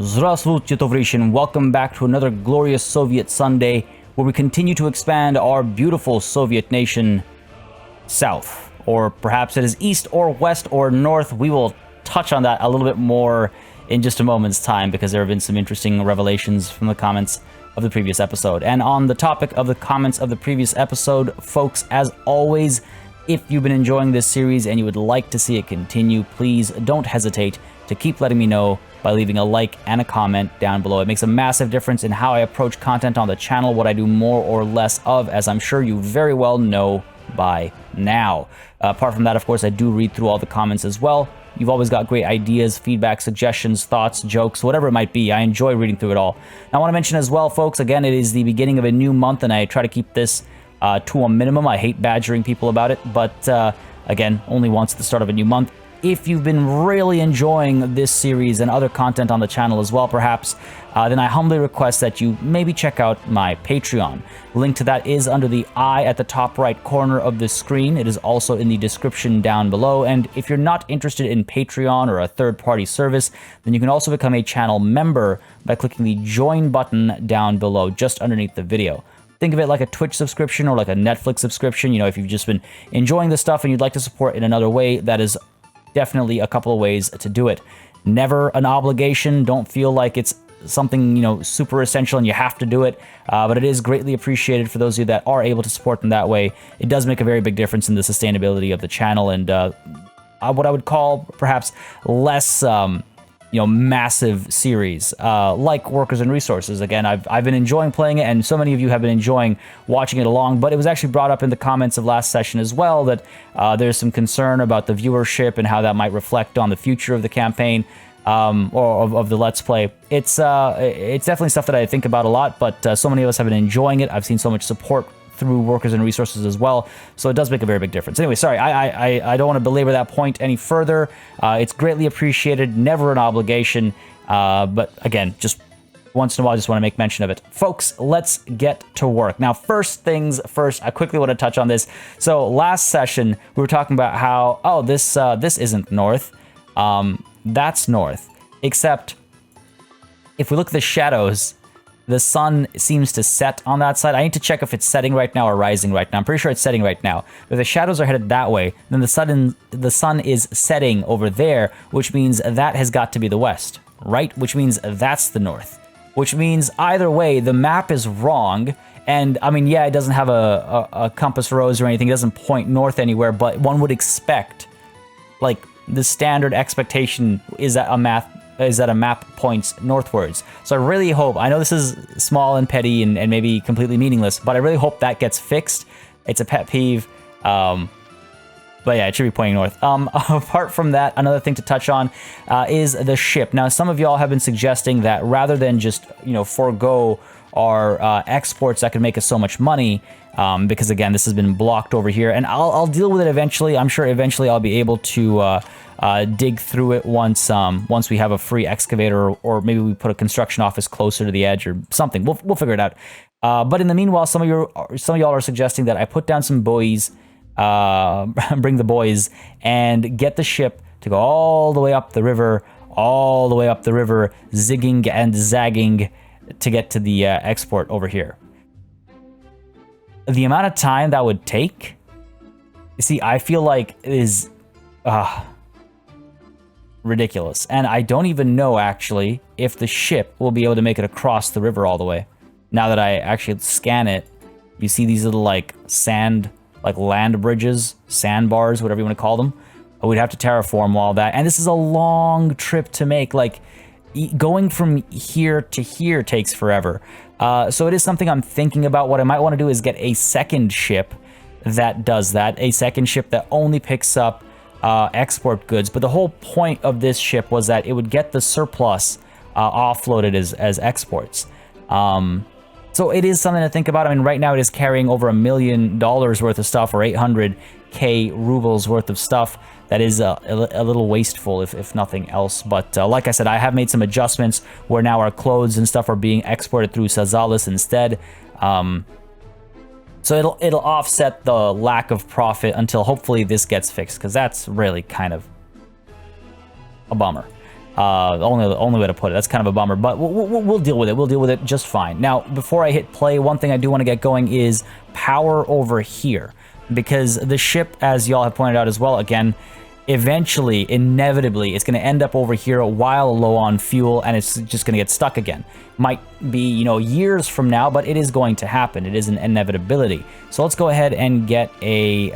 Здравствуйте, товарищи, and welcome back to another glorious Soviet Sunday, where we continue to expand our beautiful Soviet nation south. Or perhaps it is east or west or north. We will touch on that a little bit more in just a moment's time, because there have been some interesting revelations from the comments of the previous episode. And on the topic of the comments of the previous episode, folks, as always, if you've been enjoying this series and you would like to see it continue, please don't hesitate to keep letting me know by leaving a like and a comment down below. It makes a massive difference in how I approach content on the channel, what I do more or less of, as I'm sure you very well know by now. Apart from that, of course, I do read through all the comments as well. You've always got great ideas, feedback, suggestions, thoughts, jokes, whatever it might be. I enjoy reading through it all. Now, I want to mention as well, folks, again, it is the beginning of a new month, and I try to keep this to a minimum. I hate badgering people about it, but again, only once at the start of a new month. If you've been really enjoying this series and other content on the channel as well, perhaps, then I humbly request that you maybe check out my Patreon. Link to that is under the I at the top right corner of the screen. It is also in the description down below. And if you're not interested in Patreon or a third-party service, then you can also become a channel member by clicking the join button down below, just underneath the video. Think of it like a Twitch subscription or like a Netflix subscription. You know, if you've just been enjoying this stuff and you'd like to support in another way, that is definitely a couple of ways to do it. Never an obligation. Don't feel like it's something, you know, super essential and you have to do it. But it is greatly appreciated for those of you that are able to support them that way. It does make a very big difference in the sustainability of the channel and what I would call perhaps less massive series like Workers and Resources. Again, I've been enjoying playing it, and so many of you have been enjoying watching it along, but it was actually brought up in the comments of last session as well that there's some concern about the viewership and how that might reflect on the future of the campaign or of the Let's Play. It's definitely stuff that I think about a lot, but so many of us have been enjoying it. I've seen so much support through Workers and Resources as well, so it does make a very big difference. Anyway, sorry, I don't want to belabor that point any further. It's greatly appreciated, never an obligation, but again, just once in a while, I just want to make mention of it. Folks, let's get to work. Now, first things first, I quickly want to touch on this. So last session, we were talking about how, oh, this isn't north, that's north, except if we look at the shadows, the sun seems to set on that side. I need to check if it's setting right now or rising right now. I'm pretty sure it's setting right now. If the shadows are headed that way, then the sun is setting over there, which means that has got to be the west, right? Which means that's the north. Which means either way, the map is wrong. And I mean, yeah, it doesn't have a compass rose or anything. It doesn't point north anywhere, but one would expect, like, the standard expectation is that a map points northwards. So I really hope, I know this is small and petty and maybe completely meaningless, but I really hope that gets fixed. It's a pet peeve. But yeah, it should be pointing north. Apart from that, another thing to touch on is the ship. Now, some of y'all have been suggesting that rather than just, forego our exports that could make us so much money, because again, this has been blocked over here, and I'll deal with it eventually. I'm sure eventually I'll be able to dig through it once we have a free excavator, or maybe we put a construction office closer to the edge or something. We'll figure it out. But in the meanwhile, some of y'all are suggesting that I put down some buoys, bring the boys, and get the ship to go all the way up the river, zigging and zagging to get to the export over here. The amount of time that would take, you see, I feel like is ridiculous. And I don't even know, actually, if the ship will be able to make it across the river all the way. Now that I actually scan it, you see these little, like, land bridges, sandbars, whatever you want to call them. We'd have to terraform all that. And this is a long trip to make. Like, going from here to here takes forever. So it is something I'm thinking about. What I might want to do is get a second ship that does that. A second ship that only picks up export goods. But the whole point of this ship was that it would get the surplus offloaded as exports. So it is something to think about. I mean, right now it is carrying over $1 million worth of stuff, or 800k rubles worth of stuff. That is a little wasteful, if nothing else. But like I said, I have made some adjustments where now our clothes and stuff are being exported through Sazalis instead. So it'll offset the lack of profit until hopefully this gets fixed, because that's really kind of a bummer. Only way to put it. That's kind of a bummer, but we'll deal with it. We'll deal with it just fine. Now, before I hit play, one thing I do want to get going is power over here, because the ship, as y'all have pointed out as well, again, eventually, inevitably, it's going to end up over here while low on fuel, and it's just going to get stuck again. Might be, you know, years from now, but it is going to happen. It is an inevitability. So let's go ahead and get a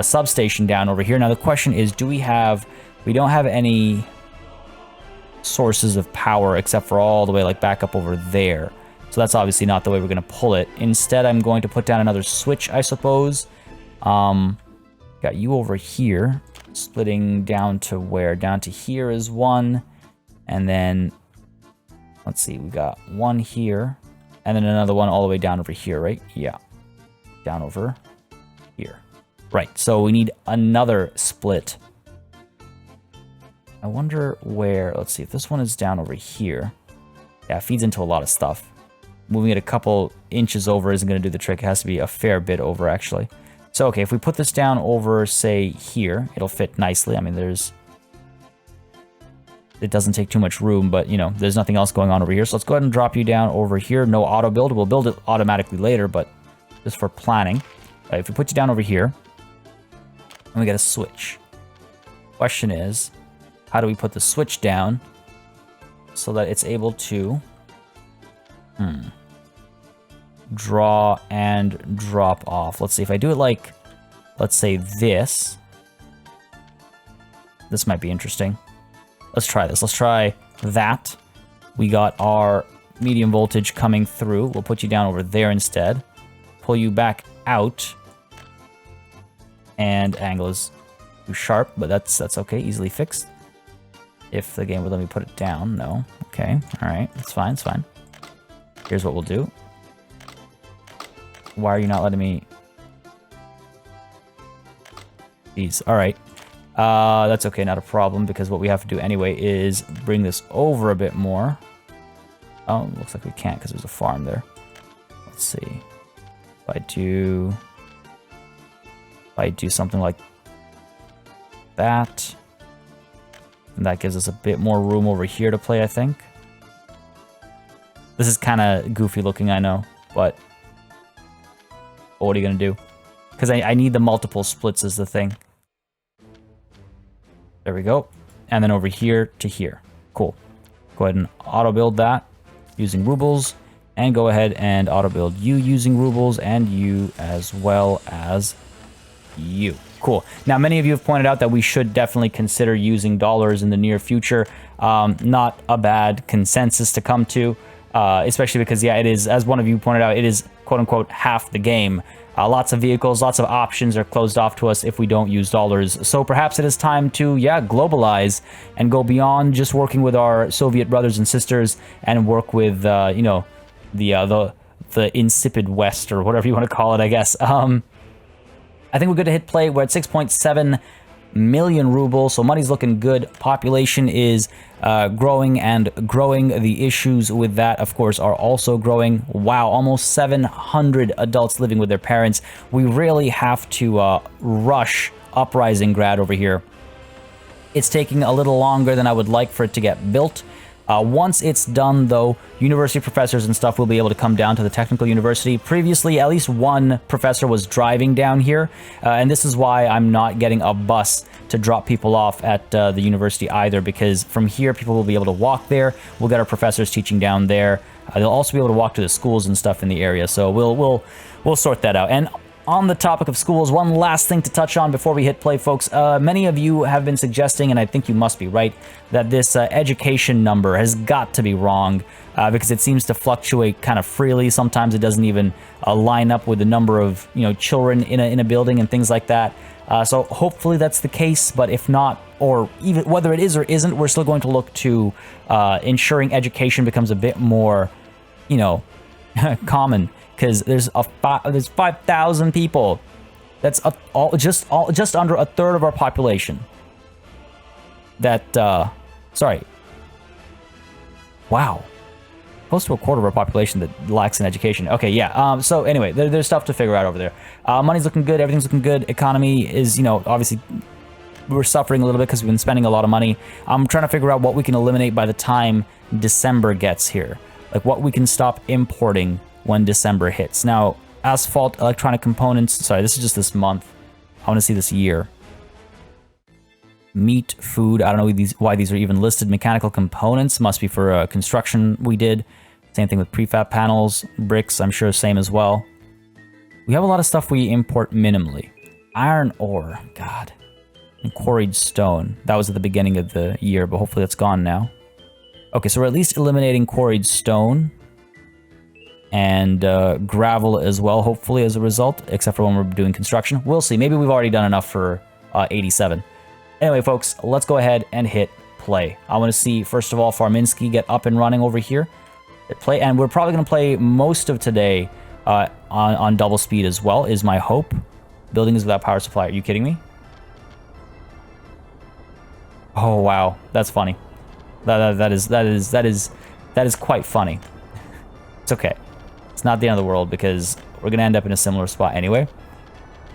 substation down over here. Now, the question is, do we have... We don't have any sources of power except for all the way like back up over there. So that's obviously not the way we're going to pull it. Instead, I'm going to put down another switch, I suppose. Got you over here, splitting down to where? Down to here is one. And then, let's see, we got one here. And then another one all the way down over here, right? Yeah. Down over here. Right, so we need another split. I wonder where, let's see, if this one is down over here. Yeah, it feeds into a lot of stuff. Moving it a couple inches over isn't going to do the trick. It has to be a fair bit over, actually. So, okay, if we put this down over, say, here, it'll fit nicely. I mean, it doesn't take too much room, but, you know, there's nothing else going on over here. So let's go ahead and drop you down over here. No auto build. We'll build it automatically later, but just for planning. If we put you down over here, and we get a switch. Question is, how do we put the switch down so that it's able to draw and drop off? Let's see, if I do it like, let's say this. This might be interesting. Let's try this. Let's try that. We got our medium voltage coming through. We'll put you down over there instead. Pull you back out. And angle is too sharp, but that's okay. Easily fixed. If the game would let me put it down. No. Okay. All right. That's fine. It's fine. Here's what we'll do. Why are you not letting me... Jeez. All right. That's okay. Not a problem, because what we have to do anyway is bring this over a bit more. Oh, looks like we can't because there's a farm there. Let's see. If I do something like that... And that gives us a bit more room over here to play, I think. This is kind of goofy looking, I know, but what are you going to do? Because I need the multiple splits is the thing. There we go. And then over here to here. Cool. Go ahead and auto-build that using rubles. And go ahead and auto-build you using rubles, and you as well as you. Cool. Now, many of you have pointed out that we should definitely consider using dollars in the near future. Not a bad consensus to come to, especially because, yeah, it is, as one of you pointed out, it is, quote-unquote, half the game. Lots of vehicles, lots of options are closed off to us if we don't use dollars. So perhaps it is time to, yeah, globalize and go beyond just working with our Soviet brothers and sisters and work with, you know, the insipid West, or whatever you want to call it, I guess. I think we're good to hit play. We're at 6.7 million rubles, so money's looking good. Population is growing and growing. The issues with that, of course, are also growing. Wow, almost 700 adults living with their parents. We really have to rush Uprising Grad over here. It's taking a little longer than I would like for it to get built. Once it's done, though, university professors and stuff will be able to come down to the technical university. Previously, at least one professor was driving down here, and this is why I'm not getting a bus to drop people off at the university either, because from here, people will be able to walk there. We'll get our professors teaching down there. They'll also be able to walk to the schools and stuff in the area, so we'll sort that out. And on the topic of schools, one last thing to touch on before we hit play, folks. Many of you have been suggesting, and I think you must be right, that this education number has got to be wrong, because it seems to fluctuate kind of freely. Sometimes it doesn't even line up with the number of, you know, children in a building and things like that. So hopefully that's the case, but if not, or even whether it is or isn't, we're still going to look to ensuring education becomes a bit more, you know, common. Because there's 5,000 people. That's just under a third of our population. That sorry. Wow, close to a quarter of our population that lacks an education. Okay, yeah. So anyway, there's stuff to figure out over there. Money's looking good. Everything's looking good. Economy is, you know, obviously we're suffering a little bit because we've been spending a lot of money. I'm trying to figure out what we can eliminate by the time December gets here. Like what we can stop importing when December hits. Now, asphalt, electronic components. Sorry, this is just this month. I want to see this year. Meat, food. I don't know why these are even listed. Mechanical components must be for construction we did. Same thing with prefab panels. Bricks, I'm sure same as well. We have a lot of stuff we import minimally. Iron ore. God. And quarried stone. That was at the beginning of the year, but hopefully that's gone now. Okay, so we're at least eliminating quarried stone. And gravel as well, hopefully, as a result, except for when we're doing construction. We'll see. Maybe we've already done enough for 87. Anyway, folks, let's go ahead and hit play. I want to see, first of all, Farminsky get up and running over here. Hit play, and we're probably going to play most of today on double speed as well, is my hope. Building is without power supply. Are you kidding me? Oh, wow. That's funny. That is quite funny. It's okay. It's not the end of the world because we're gonna end up in a similar spot anyway.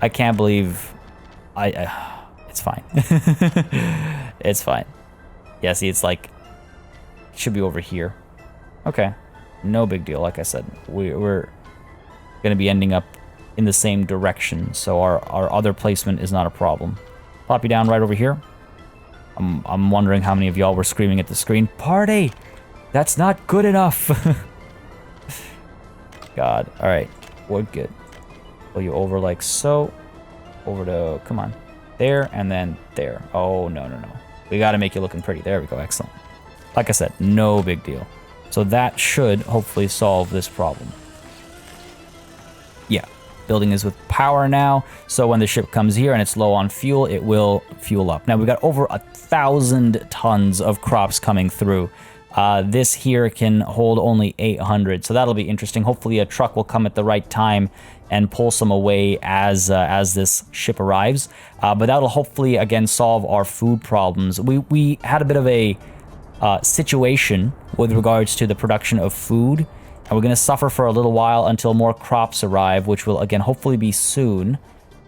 I can't believe it's fine. It's fine. Yeah, see, it's like it should be over here. Okay, no big deal. Like I said, we're gonna be ending up in the same direction, so our other placement is not a problem. Pop you down right over here. I'm wondering how many of y'all were screaming at the screen, "Party! That's not good enough." God. All right. We're good. Pull you over like so. Over to, come on. There and then there. Oh, no. We got to make you looking pretty. There we go. Excellent. Like I said, no big deal. So that should hopefully solve this problem. Yeah. Building is with power now. So when the ship comes here and it's low on fuel, it will fuel up. Now we've got over 1,000 tons of crops coming through. This here can hold only 800, so that'll be interesting. Hopefully a truck will come at the right time and pull some away as this ship arrives. But that'll hopefully, again, solve our food problems. We had a bit of a situation with regards to the production of food, and we're going to suffer for a little while until more crops arrive, which will, again, hopefully be soon.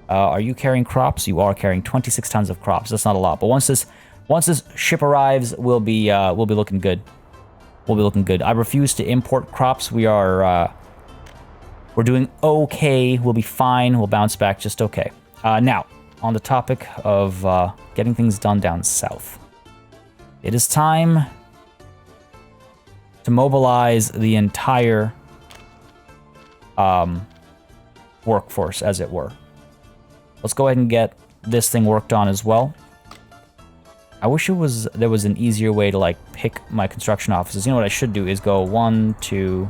Are you carrying crops? You are carrying 26 tons of crops. That's not a lot, but once this ship arrives, we'll be looking good. We'll be looking good. I refuse to import crops. We're doing okay. We'll be fine. We'll bounce back just okay. Now, on the topic of getting things done down south, it is time to mobilize the entire workforce, as it were. Let's go ahead and get this thing worked on as well. I wish there was an easier way to like pick my construction offices. You know what I should do is go 1, 2,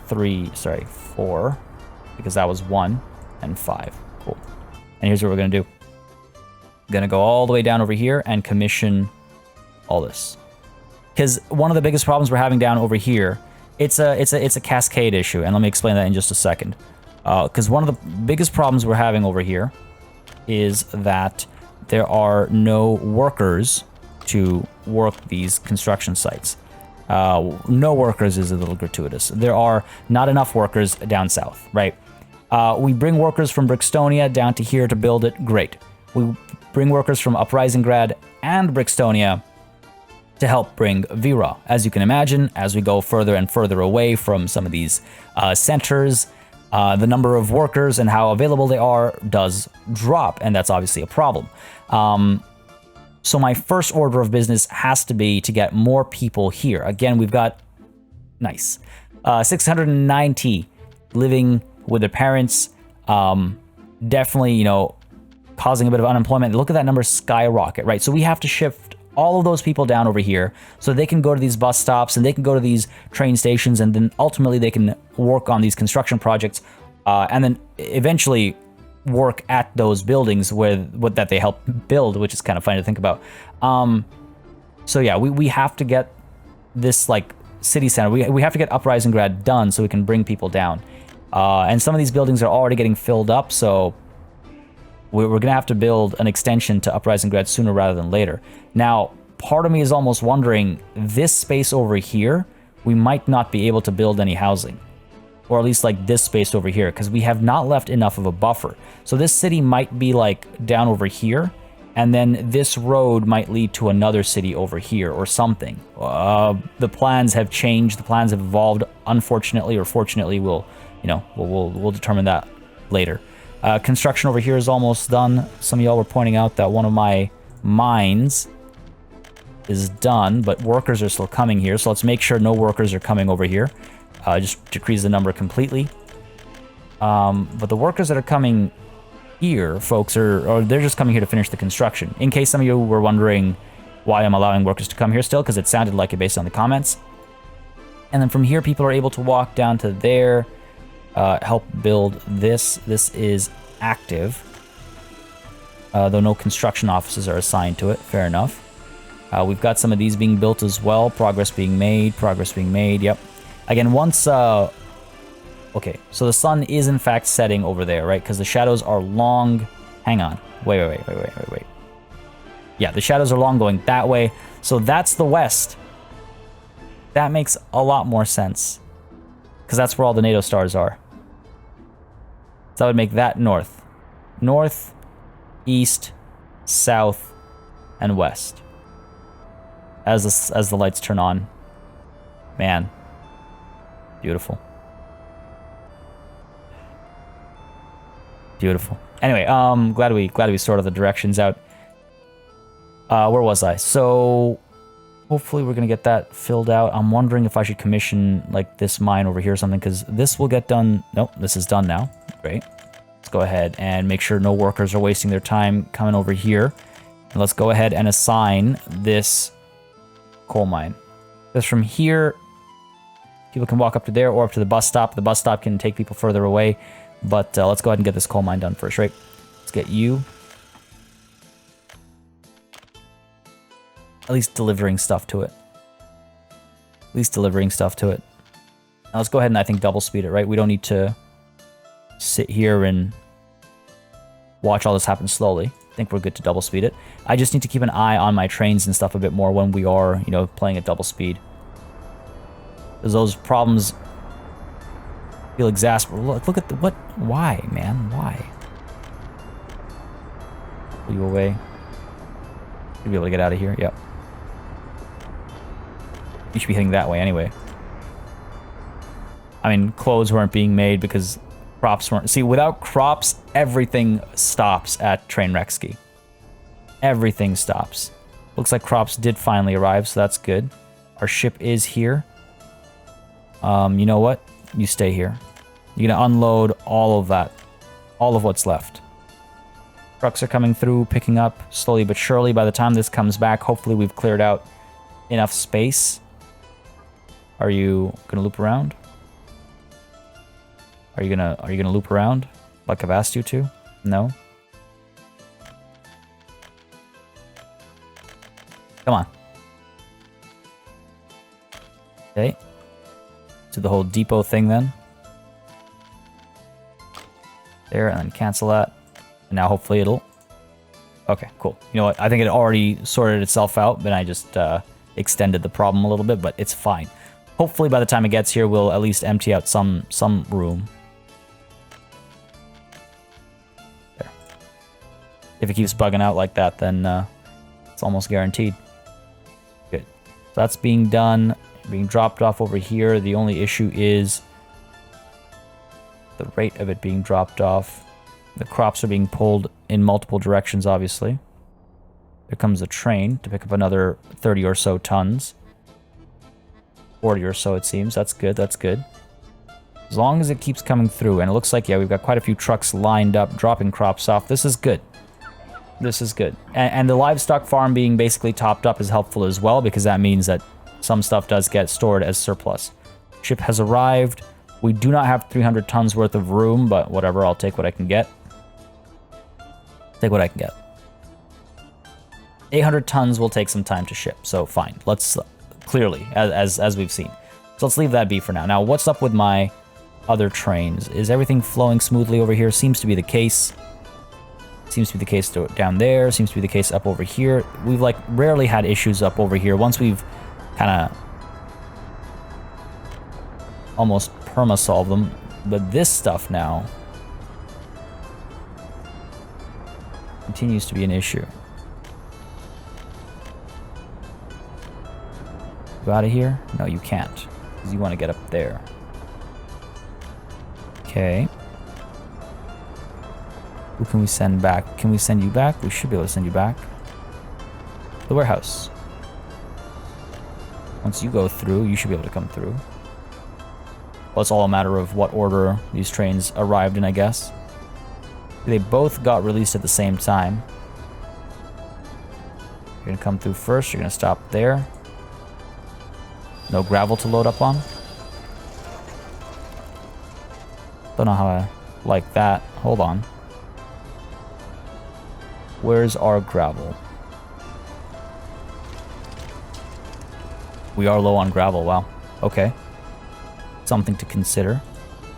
3, sorry, 4, because that was 1 and 5. Cool. And here's what we're gonna do. I'm gonna go all the way down over here and commission all this. Because one of the biggest problems we're having down over here, it's a cascade issue, and let me explain that in just a second. Because one of the biggest problems we're having over here is that there are no workers to work these construction sites. No workers is a little gratuitous. There are not enough workers down south, right? We bring workers from Brixtonia down to here to build it, great. We bring workers from Uprisingrad and Brixtonia to help bring Vera. As you can imagine, as we go further and further away from some of these centers, the number of workers and how available they are does drop, and that's obviously a problem. So my first order of business has to be to get more people here. Again, we've got, nice, 690 living with their parents, definitely, you know, causing a bit of unemployment. Look at that number skyrocket, right? So we have to shift all of those people down over here so they can go to these bus stops and they can go to these train stations, and then ultimately they can work on these construction projects and then eventually work at those buildings that they help build, which is kind of funny to think about. So yeah, we have to get this like city center. We have to get Uprisingrad done so we can bring people down. And some of these buildings are already getting filled up, so we're going to have to build an extension to Uprisingrad sooner rather than later. Now, part of me is almost wondering, this space over here, we might not be able to build any housing. or at least like this space over here, because we have not left enough of a buffer. So this city might be like down over here, and then this road might lead to another city over here or something. The plans have changed, the plans have evolved, unfortunately or fortunately. We'll determine that later. Construction over here is almost done. Some of y'all were pointing out that one of my mines is done, but workers are still coming here, so let's make sure no workers are coming over here. Just decrease the number completely. But the workers that are coming here, folks, they're just coming here to finish the construction. In case some of you were wondering why I'm allowing workers to come here still, because it sounded like it based on the comments. And then from here, people are able to walk down to there, help build this. This is active, though no construction offices are assigned to it. Fair enough. We've got some of these being built as well. Progress being made. Yep. Again, once... okay, so the sun is in fact setting over there, right? Because the shadows are long... Hang on. Wait. Yeah, the shadows are long going that way. So that's the west. That makes a lot more sense. Because that's where all the NATO stars are. So that would make that north. North, east, south, and west. As the lights turn on. Man. Beautiful. Beautiful. Anyway, glad we sorted the directions out. Where was I? So hopefully we're gonna get that filled out. I'm wondering if I should commission like this mine over here or something, because this will get done. Nope, this is done now. Great. Let's go ahead and make sure no workers are wasting their time coming over here. And let's go ahead and assign this coal mine. Because from here, people can walk up to there or up to the bus stop. The bus stop can take people further away. But let's go ahead and get this coal mine done first, right? Let's get you. At least delivering stuff to it. Now let's go ahead and I think double speed it, right? We don't need to sit here and watch all this happen slowly. I think we're good to double speed it. I just need to keep an eye on my trains and stuff a bit more when we are, playing at double speed. Because those problems feel exasperating. Look at what? Why, man? Why? Pull you away. You'll be able to get out of here. Yep. You should be heading that way anyway. I mean, clothes weren't being made because crops weren't... See, without crops, everything stops at Trainwreck. Everything stops. Looks like crops did finally arrive, so that's good. Our ship is here. You know what? You stay here. You're gonna unload all of that. All of what's left. Trucks are coming through, picking up slowly but surely. By the time this comes back, hopefully we've cleared out enough space. Are you gonna loop around? Are you gonna loop around like I've asked you to? No? Come on. Okay. Do the whole depot thing then. There, and then cancel that. And now hopefully it'll... Okay, cool. You know what? I think it already sorted itself out, but I just extended the problem a little bit, but it's fine. Hopefully by the time it gets here, we'll at least empty out some room. There. If it keeps bugging out like that, then it's almost guaranteed. Good. So that's being done, being dropped off over here. The only issue is the rate of it being dropped off. The crops are being pulled in multiple directions, obviously. There comes a train to pick up another 30 or so tons. 40 or so, it seems. That's good, that's good. As long as it keeps coming through, and it looks like, yeah, we've got quite a few trucks lined up, dropping crops off. This is good. This is good. And the livestock farm being basically topped up is helpful as well, because that means that some stuff does get stored as surplus. Ship has arrived. We do not have 300 tons worth of room, but whatever, I'll take what I can get. Take what I can get. 800 tons will take some time to ship, so fine. Let's, clearly, as we've seen. So let's leave that be for now. Now, what's up with my other trains? Is everything flowing smoothly over here? Seems to be the case. Seems to be the case down there. Seems to be the case up over here. We've, like, rarely had issues up over here. Once we've kind of almost perma-solved them, But this stuff now continues to be an issue. Go out of here? No, you can't, because you want to get up there. Okay. Who can we send back? Can we send you back? We should be able to send you back. The warehouse. Once you go through, you should be able to come through. Well, it's all a matter of what order these trains arrived in, I guess. They both got released at the same time. You're gonna come through first, you're gonna stop there. No gravel to load up on. Don't know how I like that. Hold on. Where's our gravel? We are low on gravel, wow. Okay. Something to consider.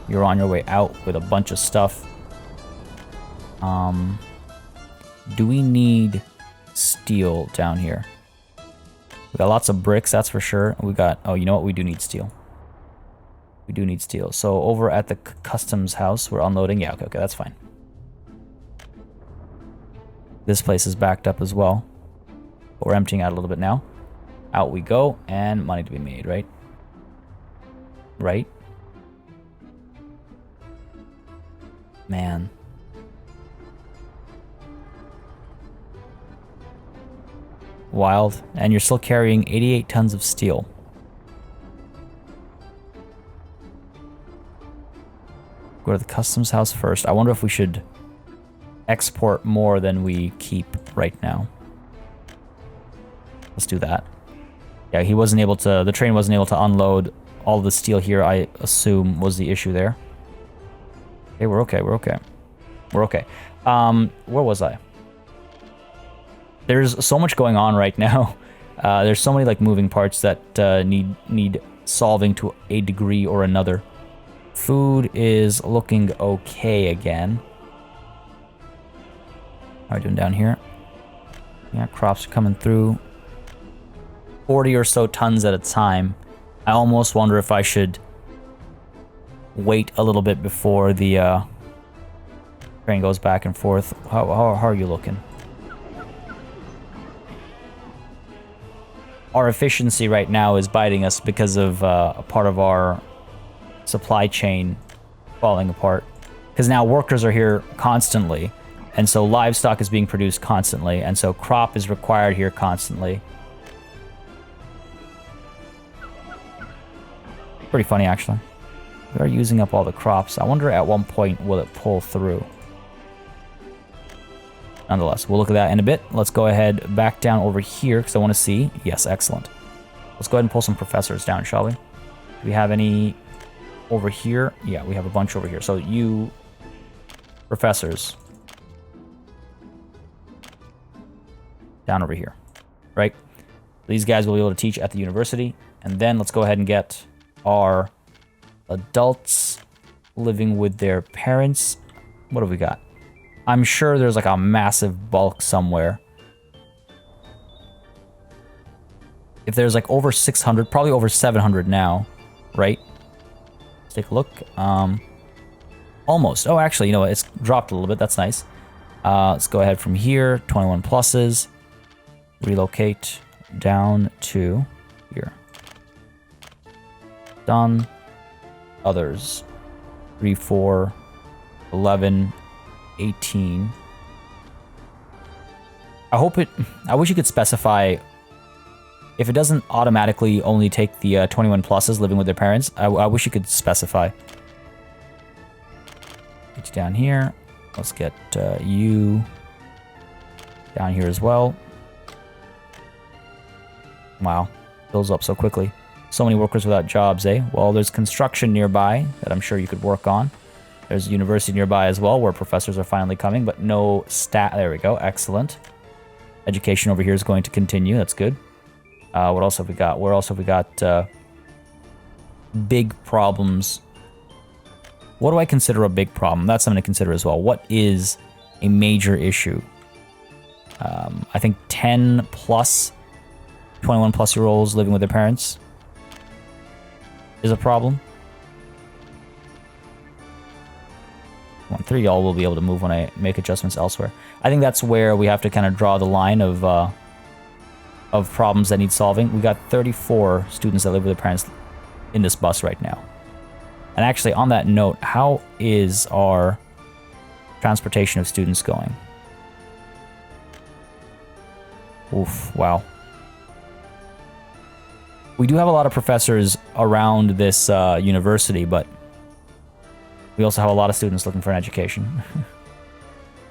You're on your way out with a bunch of stuff. Do we need steel down here? We got lots of bricks, that's for sure. We got, oh, you know what? We do need steel. We do need steel. So over at the customs house, we're unloading. Yeah, okay, that's fine. This place is backed up as well. But we're emptying out a little bit now. Out we go, and money to be made, right? Right? Man. Wild. And you're still carrying 88 tons of steel. Go to the customs house first. I wonder if we should export more than we keep right now. Let's do that. Yeah, he wasn't able to, the train wasn't able to unload all the steel here, I assume, was the issue there. Okay, we're okay, we're okay. We're okay. Where was I? There's so much going on right now. There's so many like moving parts that need solving to a degree or another. Food is looking okay again. How are we doing down here? Yeah, crops are coming through. 40 or so tons at a time. I almost wonder if I should wait a little bit before the train goes back and forth. How are you looking? Our efficiency right now is biting us because of a part of our supply chain falling apart. Because now workers are here constantly, and so livestock is being produced constantly, and so crop is required here constantly. Pretty funny, actually. We are using up all the crops. I wonder at one point will it pull through. Nonetheless, we'll look at that in a bit. Let's go ahead back down over here because I want to see. Yes, excellent. Let's go ahead and pull some professors down, shall we? Do we have any over here? Yeah, we have a bunch over here. So you professors down over here, right? These guys will be able to teach at the university. And then let's go ahead and get our adults living with their parents. What have we got? I'm sure there's like a massive bulk somewhere. If there's like over 600, probably over 700 now, right? Let's take a look. Almost. Oh, actually, you know what? It's dropped a little bit. That's nice. Let's go ahead from here. 21 pluses. Relocate down to here. Done. Others. 3, 4, 11, 18. I wish you could specify if it doesn't automatically only take the 21 pluses living with their parents. I wish you could specify. Get you down here. Let's get you down here as well. Wow, builds up so quickly. So many workers without jobs, eh? Well, there's construction nearby that I'm sure you could work on. There's a university nearby as well where professors are finally coming, but no stat. There we go. Excellent. Education over here is going to continue. That's good. What else have we got? Where else have we got big problems? What do I consider a big problem? That's something to consider as well. What is a major issue? I think 10 plus, 21 plus year olds living with their parents is a problem. 0.3, y'all will be able to move when I make adjustments elsewhere. I think that's where we have to kind of draw the line of problems that need solving. We got 34 students that live with their parents in this bus right now. And actually, on that note, how is our transportation of students going? Oof, wow. We do have a lot of professors around this university, but we also have a lot of students looking for an education.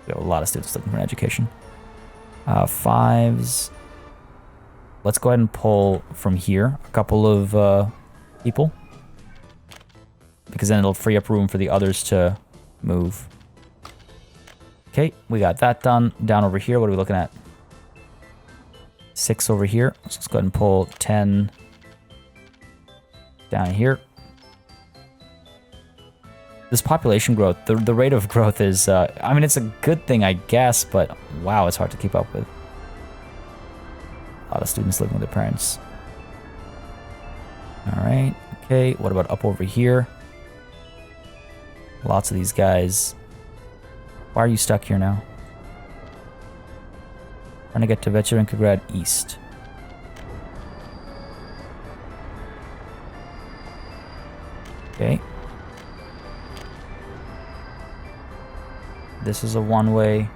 We have a lot of students looking for an education. Fives. Let's go ahead and pull from here a couple of people, because then it'll free up room for the others to move. Okay, we got that done. Down over here, what are we looking at? 6 over here. So let's go ahead and pull 10 down here. This population growth, the rate of growth is, I mean, it's a good thing, I guess, but wow, it's hard to keep up with. A lot of students living with their parents. All right, okay, what about up over here? Lots of these guys. Why are you stuck here now? Trying to get to Večerenka East. Okay. This is a one-way.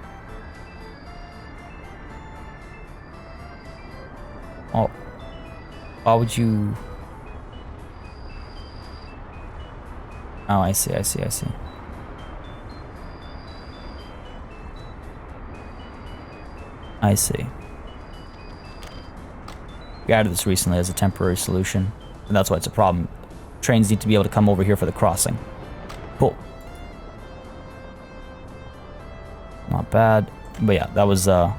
Oh. Why would you... Oh, I see. I see. We added this recently as a temporary solution, and that's why it's a problem. Trains need to be able to come over here for the crossing. Cool. Not bad. But yeah, that was, I'm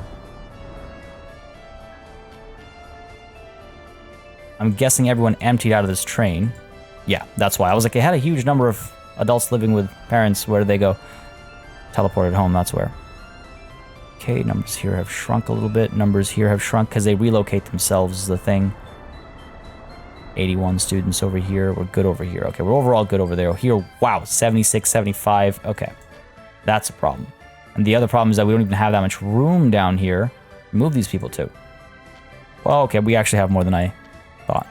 guessing everyone emptied out of this train. Yeah, that's why. I was like, it had a huge number of adults living with parents. Where did they go? Teleported home, that's where. Okay, numbers here have shrunk a little bit. Numbers here have shrunk because they relocate themselves is the thing. 81 students over here. We're good over here. Okay, we're overall good over there. Here, wow, 76, 75. Okay, that's a problem. And the other problem is that we don't even have that much room down here to move these people to. Well, okay, we actually have more than I thought.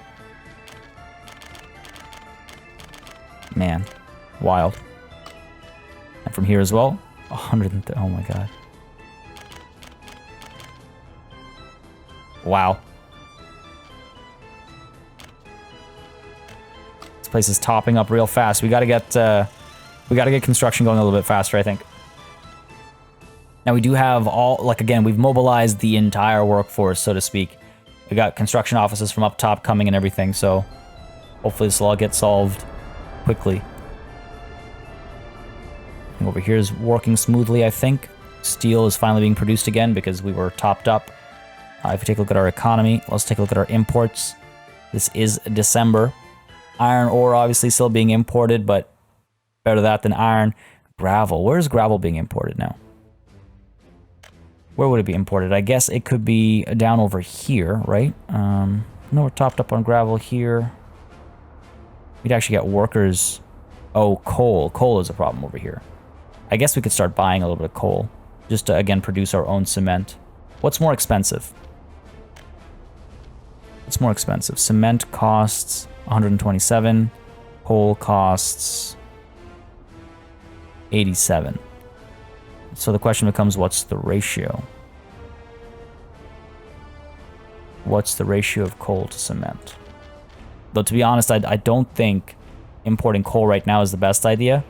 Man, wild. And from here as well, 130. Oh my god. Wow. This place is topping up real fast. We gotta get construction going a little bit faster, I think. Now we do have all, like, again, we've mobilized the entire workforce, so to speak. We got construction offices from up top coming and everything, so hopefully this will all get solved quickly. And over here is working smoothly, I think. Steel is finally being produced again because we were topped up. If we take a look at our economy, let's take a look at our imports. This is December. Iron ore obviously still being imported, but better that than iron. Gravel. Where is gravel being imported now? Where would it be imported? I guess it could be down over here, right? No, we're topped up on gravel here. We'd actually get workers. Oh, coal. Coal is a problem over here. I guess we could start buying a little bit of coal just to, again, produce our own cement. What's more expensive? What's more expensive? Cement costs 127. Coal costs 87. So the question becomes, what's the ratio? What's the ratio of coal to cement? Though, to be honest, I don't think importing coal right now is the best idea,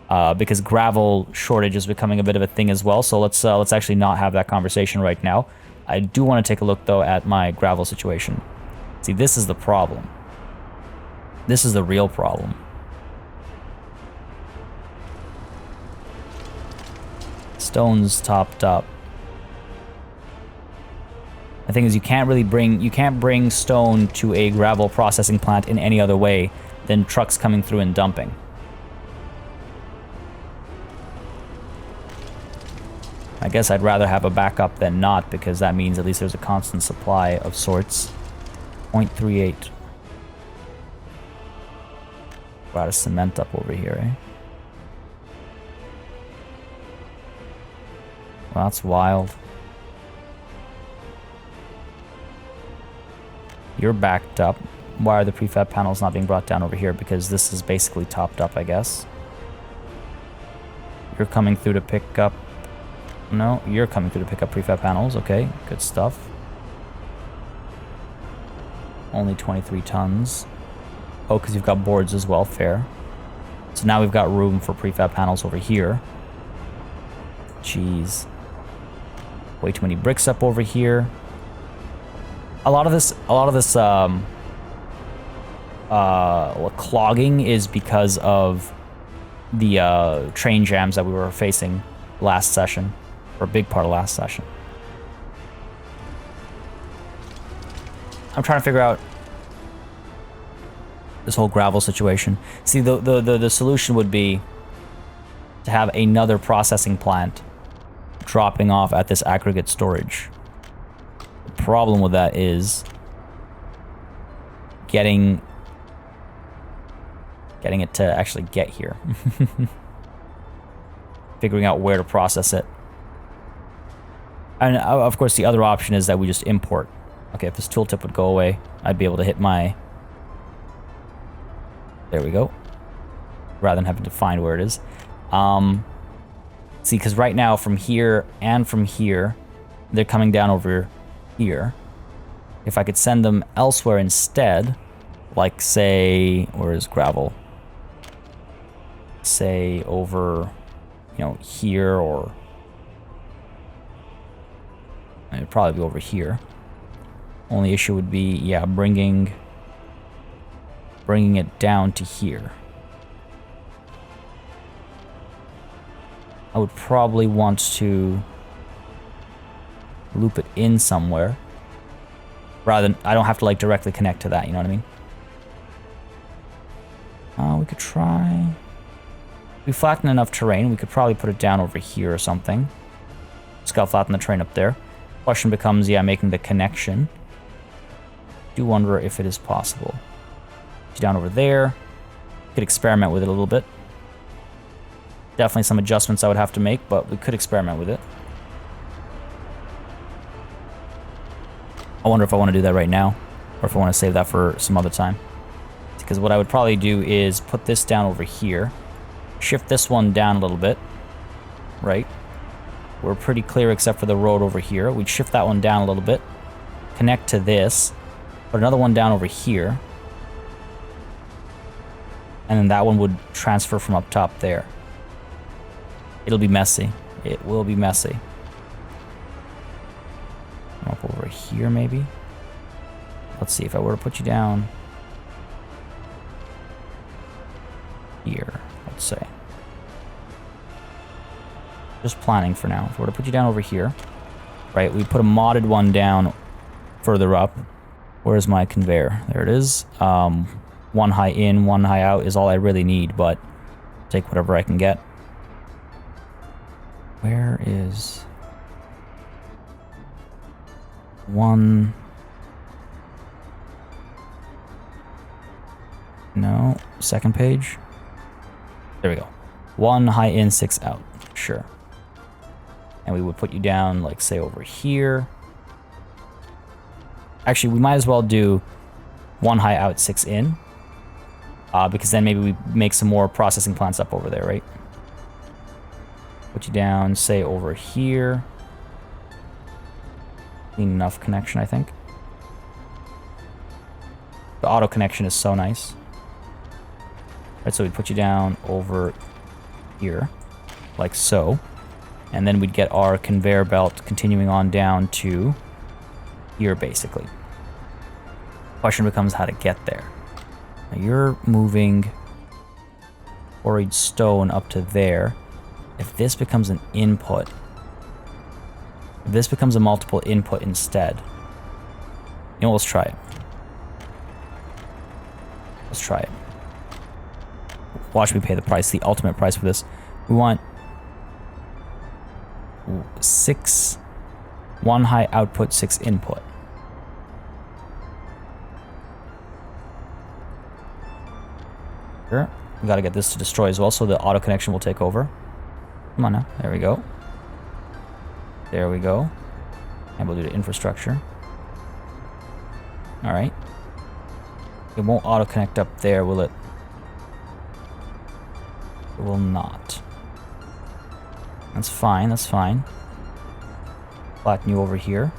because gravel shortage is becoming a bit of a thing as well. So let's actually not have that conversation right now. I do want to take a look, though, at my gravel situation. See, this is the problem. This is the real problem. Stone's topped up. The thing is, you can't bring stone to a gravel processing plant in any other way than trucks coming through and dumping. I guess I'd rather have a backup than not, because that means at least there's a constant supply of sorts. 0.38. We're out of cement up over here, eh? Well, that's wild. You're backed up. Why are the prefab panels not being brought down over here? Because this is basically topped up, I guess. You're coming through to pick up... No, you're coming through to pick up prefab panels. Okay, good stuff. Only 23 tons. Oh, because you've got boards as well. Fair. So now we've got room for prefab panels over here. Jeez. Way too many bricks up over here. A lot of this clogging is because of the train jams that we were facing last session, or a big part of last session. I'm trying to figure out this whole gravel situation. See, the solution would be to have another processing plant dropping off at this aggregate storage. The problem with that is getting it to actually get here. Figuring out where to process it. And of course the other option is that we just import. Okay, if this tooltip would go away, I'd be able to hit my... There we go. Rather than having to find where it is. See, because right now from here and from here, they're coming down over here. If I could send them elsewhere instead, like say, where is gravel? Say over, you know, here, or it'd probably be over here. Only issue would be, yeah, bringing it down to here. I would probably want to loop it in somewhere, rather than, I don't have to like directly connect to that, you know what I mean? We could try... If we flatten enough terrain, we could probably put it down over here or something. Just gotta flatten the terrain up there. Question becomes, yeah, making the connection. Do wonder if it is possible. Down over there. Could experiment with it a little bit. Definitely some adjustments I would have to make, but we could experiment with it. I wonder if I want to do that right now, or if I want to save that for some other time. Because what I would probably do is put this down over here, shift this one down a little bit, right? We're pretty clear except for the road over here. We'd shift that one down a little bit, connect to this, put another one down over here, and then that one would transfer from up top there. It'll be messy. It will be messy. Up over here, maybe? Let's see, if I were to put you down here, let's say. Just planning for now. If I were to put you down over here, right, we put a modded one down further up. Where's my conveyor? There it is. One high in, one high out is all I really need, but take whatever I can get. Where is one? No, second page. There we go. One high in, six out. Sure. And we would put you down, like, say, over here. Actually, we might as well do one high out, six in. Because then maybe we make some more processing plants up over there, right? Put you down, say, over here. Enough connection, I think. The auto connection is so nice. Right, so we'd put you down over here, like so. And then we'd get our conveyor belt continuing on down to here, basically. Question becomes how to get there. Now you're moving quarried stone up to there. If this becomes an input, if this becomes a multiple input instead, you know, let's try it. Let's try it. Watch me pay the price, the ultimate price for this. We want 6, 1 high output, 6 input. Sure. We gotta get this to destroy as well, so the auto connection will take over. Come on now. There we go. There we go. And we'll do the infrastructure. All right. It won't auto-connect up there, will it? It will not. That's fine, that's fine. Flatten you over here.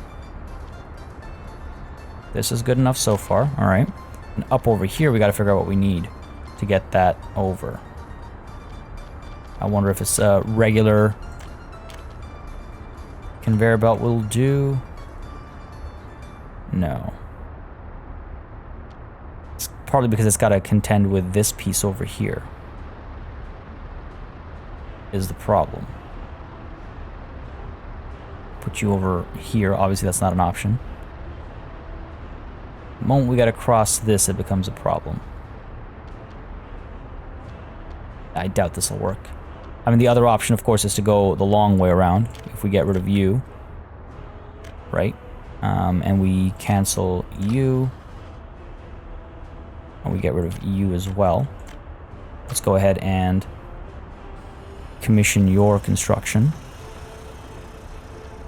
This is good enough so far, all right. And up over here, we gotta figure out what we need to get that over. I wonder if it's a regular conveyor belt will do. No. It's partly because it's gotta contend with this piece over here. Is the problem. Put you over here. Obviously, that's not an option. The moment we gotta cross this, it becomes a problem. I doubt this will work. I mean, the other option, of course, is to go the long way around. If we get rid of you, right? And we cancel you. And we get rid of you as well. Let's go ahead and commission your construction.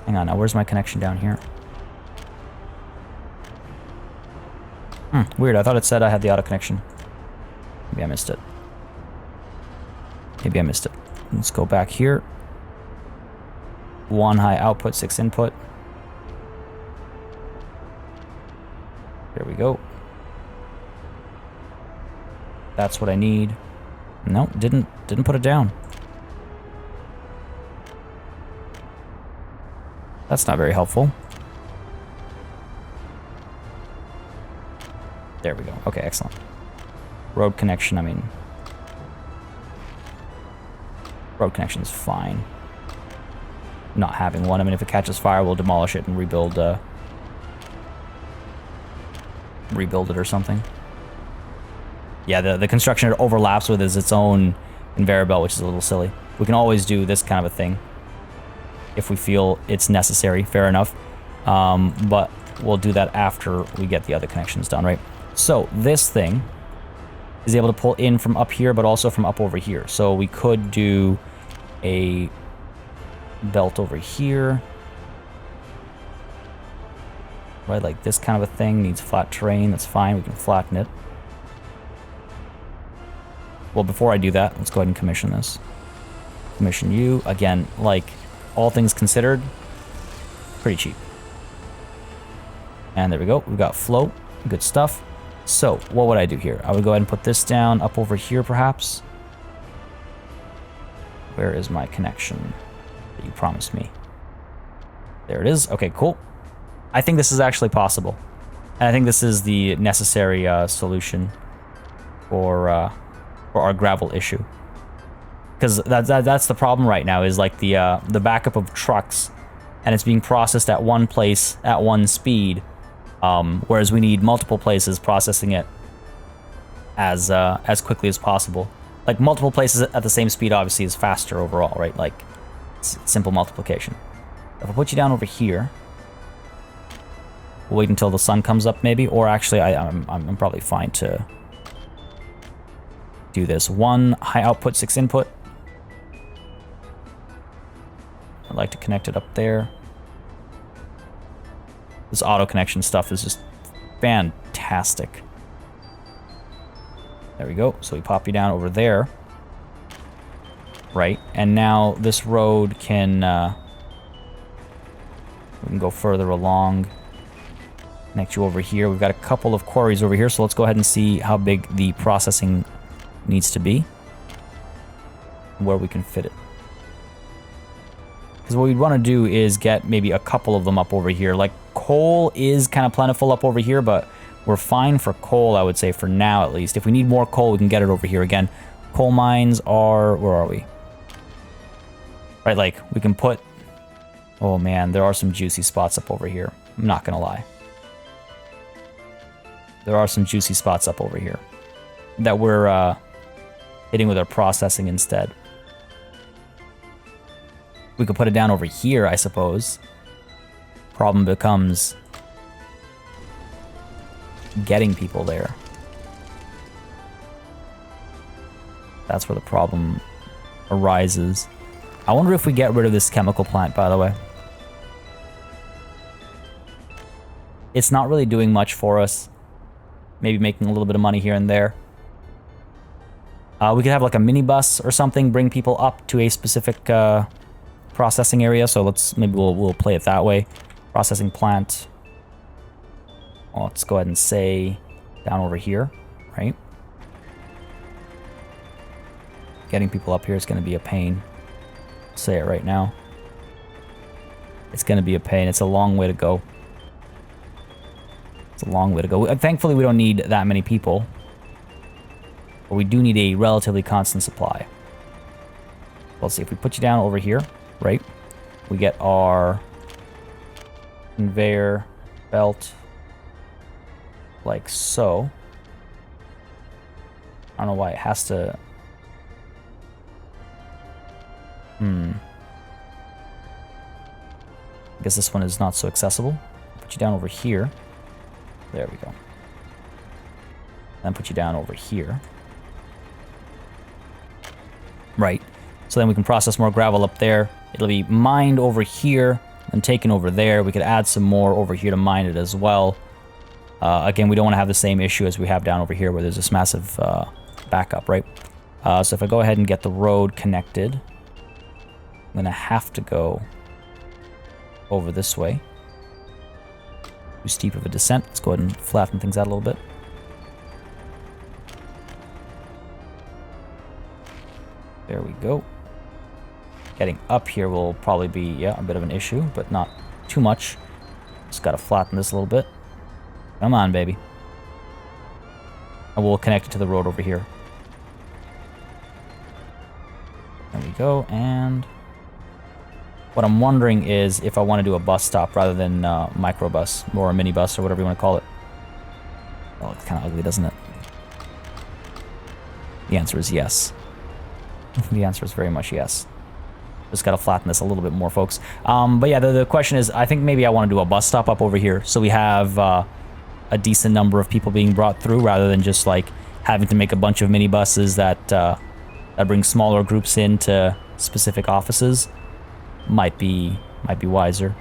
Hang on, now where's my connection down here? Weird, I thought it said I had the auto connection. Maybe I missed it. Maybe I missed it. Let's go back here. 1 high output, 6 input. There we go. That's what I need. No, didn't put it down. That's not very helpful. There we go. Okay, excellent. Road connection, I mean... Road connection is fine. Not having one. I mean, if it catches fire, we'll demolish it and rebuild it or something. Yeah, the construction it overlaps with is its own conveyor belt, which is a little silly. We can always do this kind of a thing if we feel it's necessary, fair enough. But we'll do that after we get the other connections done, right? So this thing is able to pull in from up here, but also from up over here. So we could do a belt over here. Right, like this kind of a thing needs flat terrain. That's fine, we can flatten it. Well, before I do that, let's go ahead and commission this. Commission you. Again, like, all things considered, pretty cheap. And there we go. We've got float. Good stuff. So, what would I do here? I would go ahead and put this down up over here, perhaps. Where is my connection that you promised me? There it is. Okay, cool. I think this is actually possible. And I think this is the necessary solution for our gravel issue. Because that's the problem right now, is like the backup of trucks, and it's being processed at one place at one speed, whereas we need multiple places processing it as quickly as possible. Like, multiple places at the same speed obviously is faster overall, right? Like, it's simple multiplication. If I put you down over here, we'll wait until the sun comes up maybe, or actually I'm probably fine to do this. 1 high output, 6 input. I'd like to connect it up there. This auto connection stuff is just fantastic. There we go. So we pop you down over there. Right. And now this road can... we can go further along. Connect you over here. We've got a couple of quarries over here, so let's go ahead and see how big the processing needs to be. Where we can fit it. Because what we'd want to do is get maybe a couple of them up over here. Like, coal is kind of plentiful up over here, but we're fine for coal, I would say, for now at least. If we need more coal, we can get it over here again. Coal mines are... where are we? Right, like, we can put... oh man, there are some juicy spots up over here. I'm not gonna lie. There are some juicy spots up over here that we're hitting with our processing instead. We could put it down over here, I suppose. Problem becomes getting people there. That's where the problem arises. I wonder if we get rid of this chemical plant, by the way. It's not really doing much for us. Maybe making a little bit of money here and there. We could have like a minibus or something, bring people up to a specific processing area. So maybe we'll play it that way. Processing plant. Well, let's go ahead and say down over here, right? Getting people up here is going to be a pain. I'll say it right now. It's going to be a pain. It's a long way to go. It's a long way to go. Thankfully, we don't need that many people. But we do need a relatively constant supply. Let's see, if we put you down over here, right? We get our conveyor belt like so. I don't know why it has to... I guess this one is not so accessible. Put you down over here. There we go. Then put you down over here. Right. So then we can process more gravel up there. It'll be mined over here and taken over there. We could add some more over here to mine it as well. Again, we don't want to have the same issue as we have down over here where there's this massive backup, right? So if I go ahead and get the road connected, I'm going to have to go over this way. Too steep of a descent. Let's go ahead and flatten things out a little bit. There we go. Getting up here will probably be, yeah, a bit of an issue, but not too much. Just got to flatten this a little bit. Come on, baby. And we'll connect it to the road over here. There we go, and... what I'm wondering is if I want to do a bus stop rather than microbus, or a minibus, or whatever you want to call it. Oh, it's kind of ugly, doesn't it? The answer is yes. The answer is very much yes. Just got to flatten this a little bit more, folks. But yeah, the question is, I think maybe I want to do a bus stop up over here, so we have a decent number of people being brought through, rather than just like having to make a bunch of minibuses that that bring smaller groups into specific offices. Might be wiser.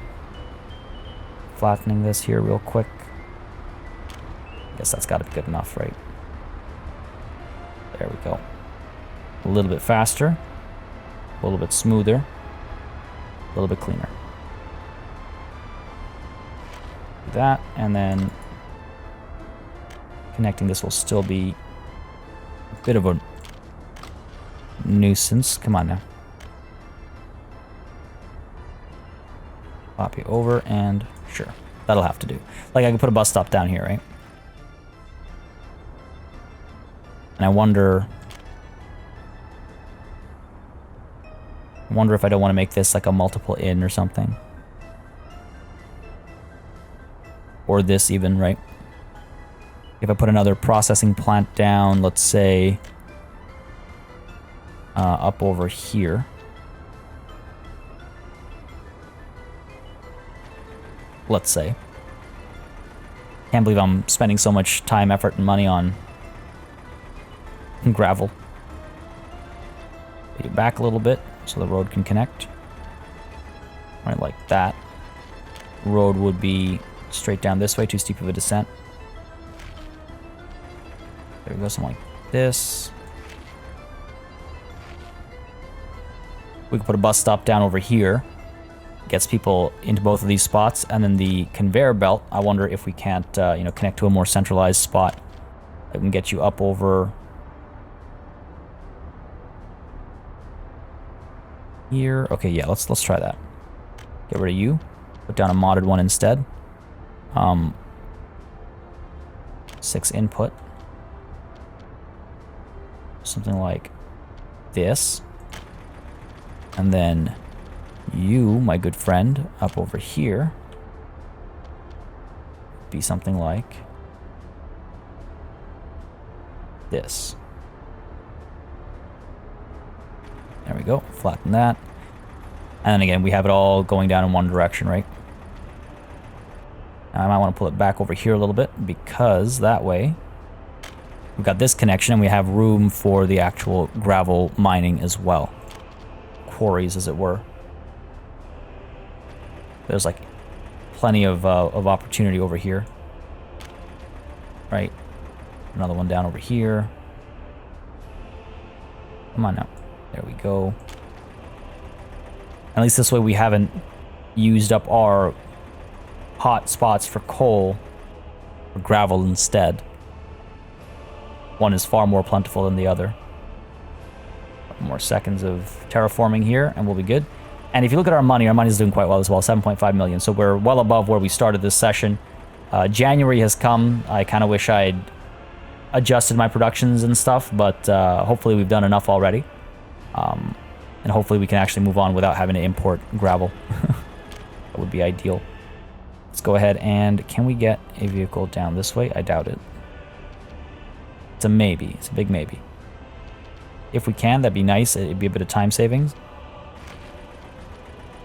Flattening this here real quick. Guess that's got to be good enough, right? There we go. A little bit faster, a little bit smoother, a little bit cleaner. Do that, and then connecting this will still be a bit of a nuisance. Come on now. Pop you over, and sure, that'll have to do. Like, I can put a bus stop down here, right? And I wonder if I don't want to make this like a multiple in or something. Or this even, right? If I put another processing plant down, let's say, up over here. Let's say. Can't believe I'm spending so much time, effort, and money on gravel. Put it back a little bit so the road can connect. Right, like that. Road would be straight down this way, too steep of a descent. There we go, something like this. We can put a bus stop down over here. Gets people into both of these spots, and then the conveyor belt, I wonder if we can't, you know, connect to a more centralized spot that can get you up over here. Okay, yeah, let's try that. Get rid of you. Put down a modded one instead. 6 input. Something like this. And then you, my good friend, up over here, be something like this. There we go, flatten that. And then again, we have it all going down in one direction, right? Now I might want to pull it back over here a little bit, because that way we've got this connection and we have room for the actual gravel mining as well. Quarries, as it were. There's like plenty of opportunity over here. Right. Another one down over here. Come on now. There we go. At least this way we haven't used up our hot spots for coal or gravel instead. One is far more plentiful than the other. Couple more seconds of terraforming here and we'll be good. And if you look at our money's doing quite well as well, 7.5 million. So we're well above where we started this session. January has come. I kind of wish I'd adjusted my productions and stuff, but hopefully we've done enough already. And hopefully we can actually move on without having to import gravel. That would be ideal. Let's go ahead and can we get a vehicle down this way? I doubt it. It's a maybe. It's a big maybe. If we can, that'd be nice. It'd be a bit of time savings.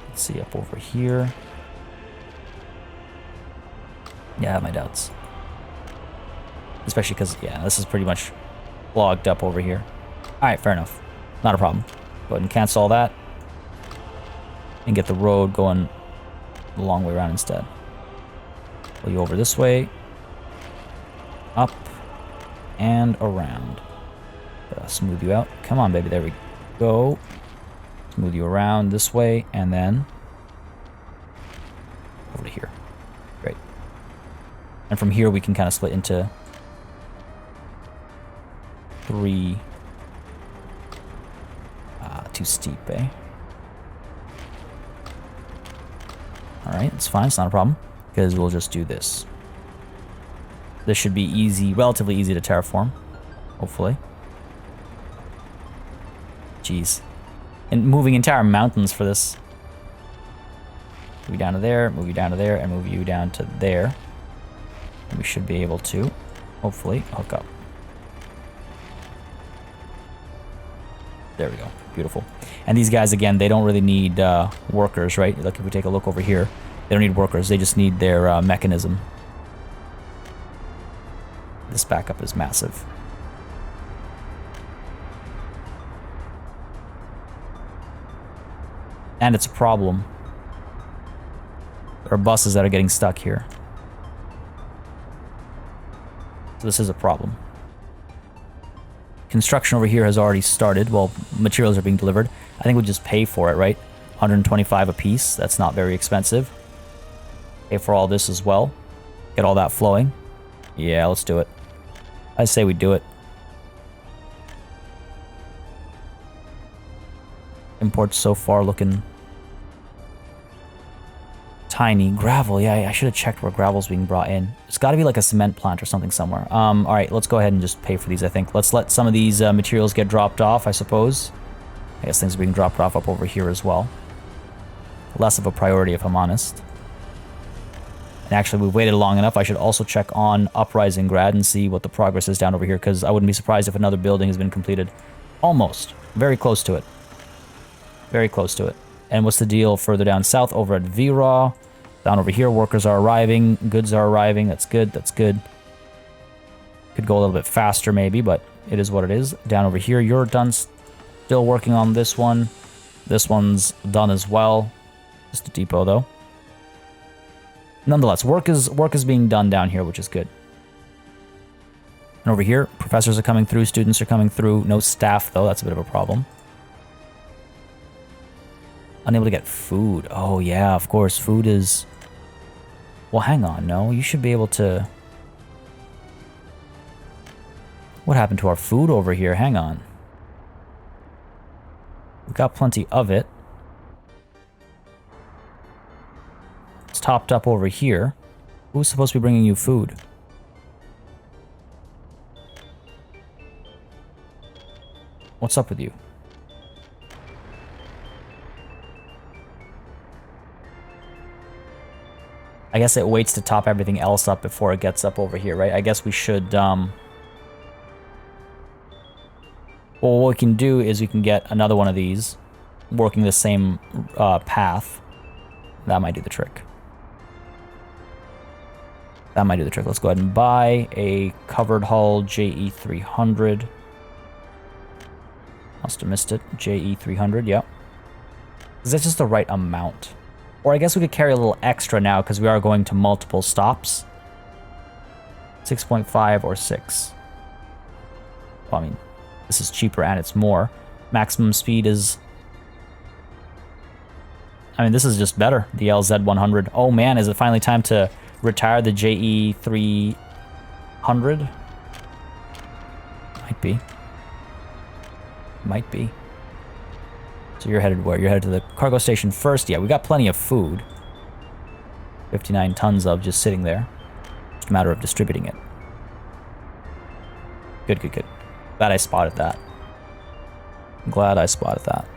Let's see up over here. Yeah, I have my doubts. Especially because, yeah, this is pretty much logged up over here. Alright, fair enough. Not a problem. Go ahead and cancel all that. And get the road going the long way around instead. Pull you over this way. Up. And around. Smooth you out. Come on, baby. There we go. Smooth you around this way. And then over to here. Great. And from here we can kind of split into 3. Too steep, eh? Alright, it's fine. It's not a problem. Because we'll just do this. This should be easy, relatively easy to terraform. Hopefully. Jeez. And moving entire mountains for this. Move you down to there, move you down to there, and move you down to there. And we should be able to, hopefully, hook up. There we go. Beautiful. And these guys, again, they don't really need workers, right? Like if we take a look over here, they don't need workers. They just need their mechanism. This backup is massive. And it's a problem. There are buses that are getting stuck here. So this is a problem. Construction over here has already started. Well, materials are being delivered. I think we'll just pay for it, right? 125 a piece. That's not very expensive. Pay for all this as well. Get all that flowing. Yeah, let's do it. I say we do it. Imports so far looking tiny. Gravel, yeah, I should have checked where gravel's being brought in. It's got to be like a cement plant or something somewhere. All right, let's go ahead and just pay for these, I think. Let's let some of these materials get dropped off, I suppose. I guess things are being dropped off up over here as well. Less of a priority, if I'm honest. And actually, we've waited long enough. I should also check on Uprising Grad and see what the progress is down over here, because I wouldn't be surprised if another building has been completed. Almost. Very close to it. Very close to it. And what's the deal further down south over at V-Raw? Down over here, workers are arriving. Goods are arriving. That's good. That's good. Could go a little bit faster maybe, but it is what it is. Down over here, you're done. Still working on this one. This one's done as well. Just a depot, though. Nonetheless, work is being done down here, which is good. And over here, professors are coming through, students are coming through. No staff, though. That's a bit of a problem. Unable to get food. Oh, yeah, of course. Food is... Well, hang on. No, you should be able to... What happened to our food over here? Hang on. We've got plenty of it. It's topped up over here. Who's supposed to be bringing you food? What's up with you? I guess it waits to top everything else up before it gets up over here, right? I guess we should, well, what we can do is we can get another one of these working the same path. That might do the trick. That might do the trick. Let's go ahead and buy a covered hull JE300. Must have missed it. JE300, yep. Is that just the right amount? Or I guess we could carry a little extra now because we are going to multiple stops. 6.5 or 6. Well, I mean, this is cheaper and it's more. Maximum speed is... I mean, this is just better. The LZ100. Oh man, is it finally time to retire the JE300? Might be. Might be. So you're headed where? You're headed to the cargo station first. Yeah, we got plenty of food. 59 tons of just sitting there. It's a matter of distributing it. Good, good, good. Glad I spotted that. Glad I spotted that.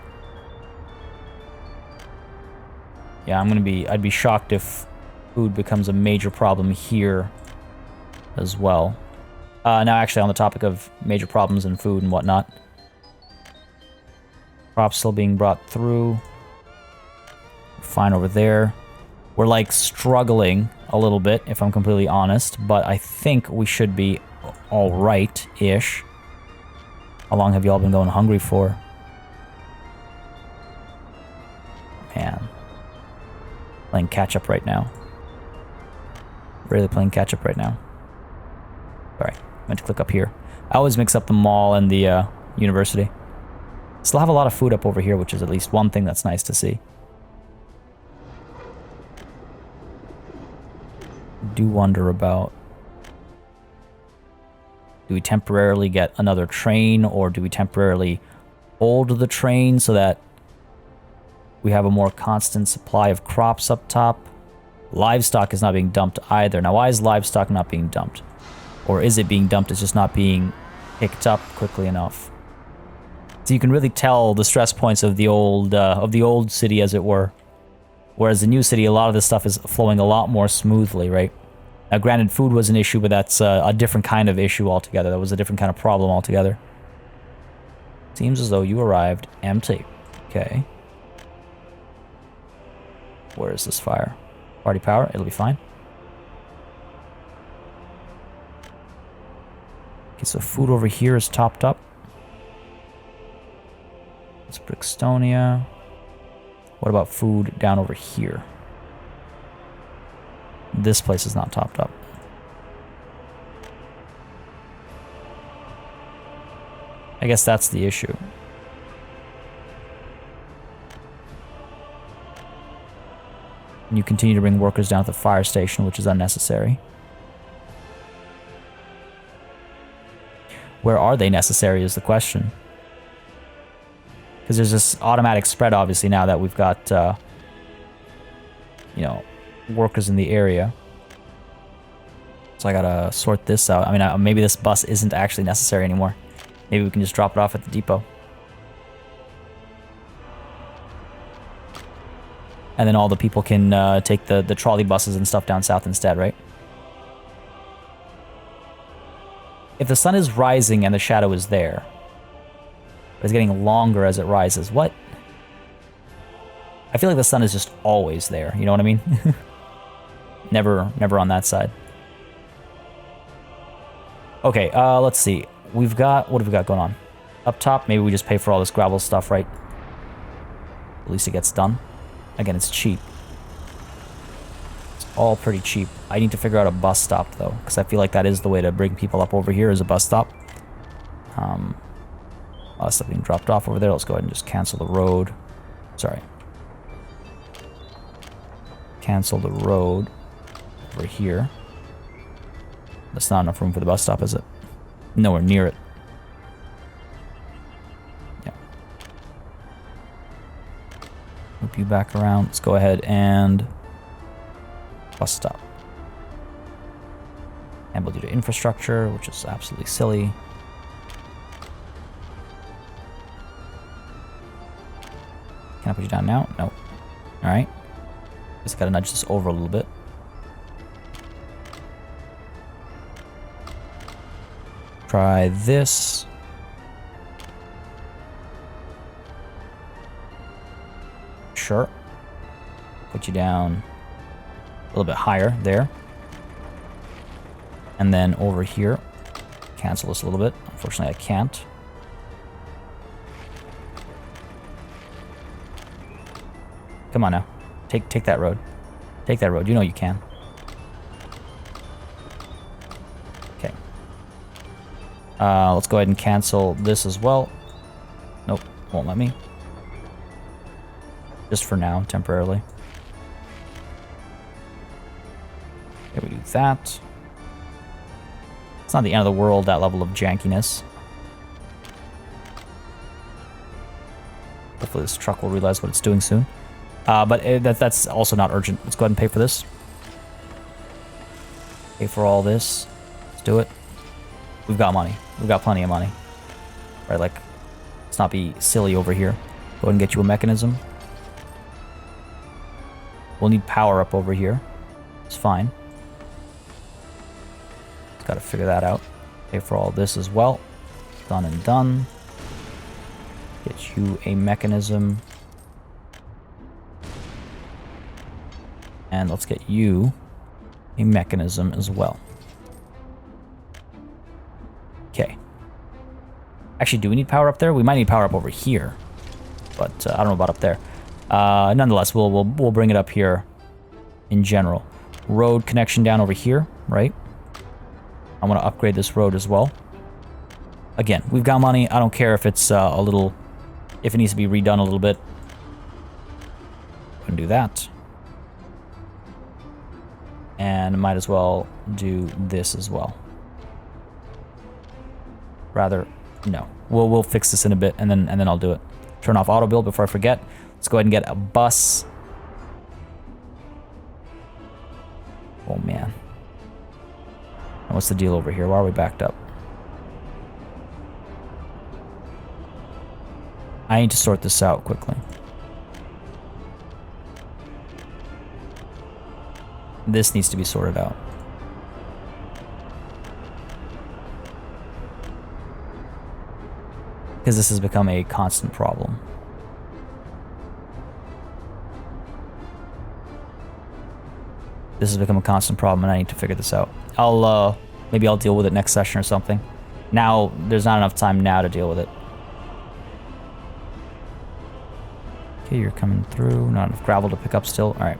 Yeah, I'd be shocked if food becomes a major problem here as well. Now actually on the topic of major problems in food and whatnot. Crops still being brought through. Fine over there. We're like struggling a little bit, if I'm completely honest, but I think we should be alright-ish. How long have y'all been going hungry for? Man. Playing catch-up right now. Really playing catch-up right now. Sorry, meant to click up here. I always mix up the mall and the university. Still have a lot of food up over here, which is at least one thing that's nice to see. Do wonder about... Do we temporarily get another train, or do we temporarily hold the train so that we have a more constant supply of crops up top? Livestock is not being dumped either. Now, why is livestock not being dumped? Or is it being dumped? It's just not being picked up quickly enough. So you can really tell the stress points of the old city, as it were. Whereas the new city, a lot of this stuff is flowing a lot more smoothly, right? Now, granted, food was an issue, but that's a different kind of issue altogether. That was a different kind of problem altogether. Seems as though you arrived empty. Okay. Where is this fire? Party power? It'll be fine. Okay, so food over here is topped up. It's Brixtonia. What about food down over here? This place is not topped up. I guess that's the issue. And you continue to bring workers down to the fire station, which is unnecessary. Where are they necessary is the question. Because there's this automatic spread, obviously, now that we've got, you know, workers in the area. So I gotta sort this out. I mean, maybe this bus isn't actually necessary anymore. Maybe we can just drop it off at the depot. And then all the people can take the trolley buses and stuff down south instead, right? If the sun is rising and the shadow is there, but it's getting longer as it rises, what? I feel like the sun is just always there, you know what I mean? Never on that side. Okay, let's see. We've got, what have we got going on? Up top, maybe we just pay for all this gravel stuff, right? At least it gets done. Again, it's cheap. It's all pretty cheap. I need to figure out a bus stop, though, because I feel like that is the way to bring people up over here, is a bus stop. A lot of stuff being dropped off over there. Let's go ahead and just cancel the road. Sorry. Cancel the road over here. That's not enough room for the bus stop, is it? Nowhere near it. Yeah. Loop you back around. Let's go ahead and bus stop. And we'll do the infrastructure, which is absolutely silly. Can I put you down now? No. Alright. Just gotta nudge this over a little bit. Try this. Sure. Put you down a little bit higher there. And then over here, cancel this a little bit. Unfortunately, I can't. Come on now. Take that road. Take that road. You know you can. Okay. Let's go ahead and cancel this as well. Nope, won't let me. Just for now, temporarily. Okay, we do that. It's not the end of the world, that level of jankiness. Hopefully this truck will realize what it's doing soon. But that's also not urgent. Let's go ahead and pay for this. Pay for all this. Let's do it. We've got money. We've got plenty of money. Right, like, let's not be silly over here. Go ahead and get you a mechanism. We'll need power up over here. It's fine. Got to figure that out. Pay for all this as well. Done and done. Get you a mechanism. And let's get you a mechanism as well. Okay. Actually, do we need power up there? We might need power up over here. But I don't know about up there. Nonetheless, we'll bring it up here in general. Road connection down over here, right? I want to upgrade this road as well. Again, we've got money. I don't care if it's a little... If it needs to be redone a little bit. Go and do that. And might as well do this as well. Rather, no. We'll fix this in a bit, and then I'll do it. Turn off auto build before I forget. Let's go ahead and get a bus. Oh man. And what's the deal over here? Why are we backed up? I need to sort this out quickly. This needs to be sorted out. Because this has become a constant problem. This has become a constant problem and I need to figure this out. Maybe I'll deal with it next session or something. Now, there's not enough time now to deal with it. Okay, you're coming through. Not enough gravel to pick up still. All right.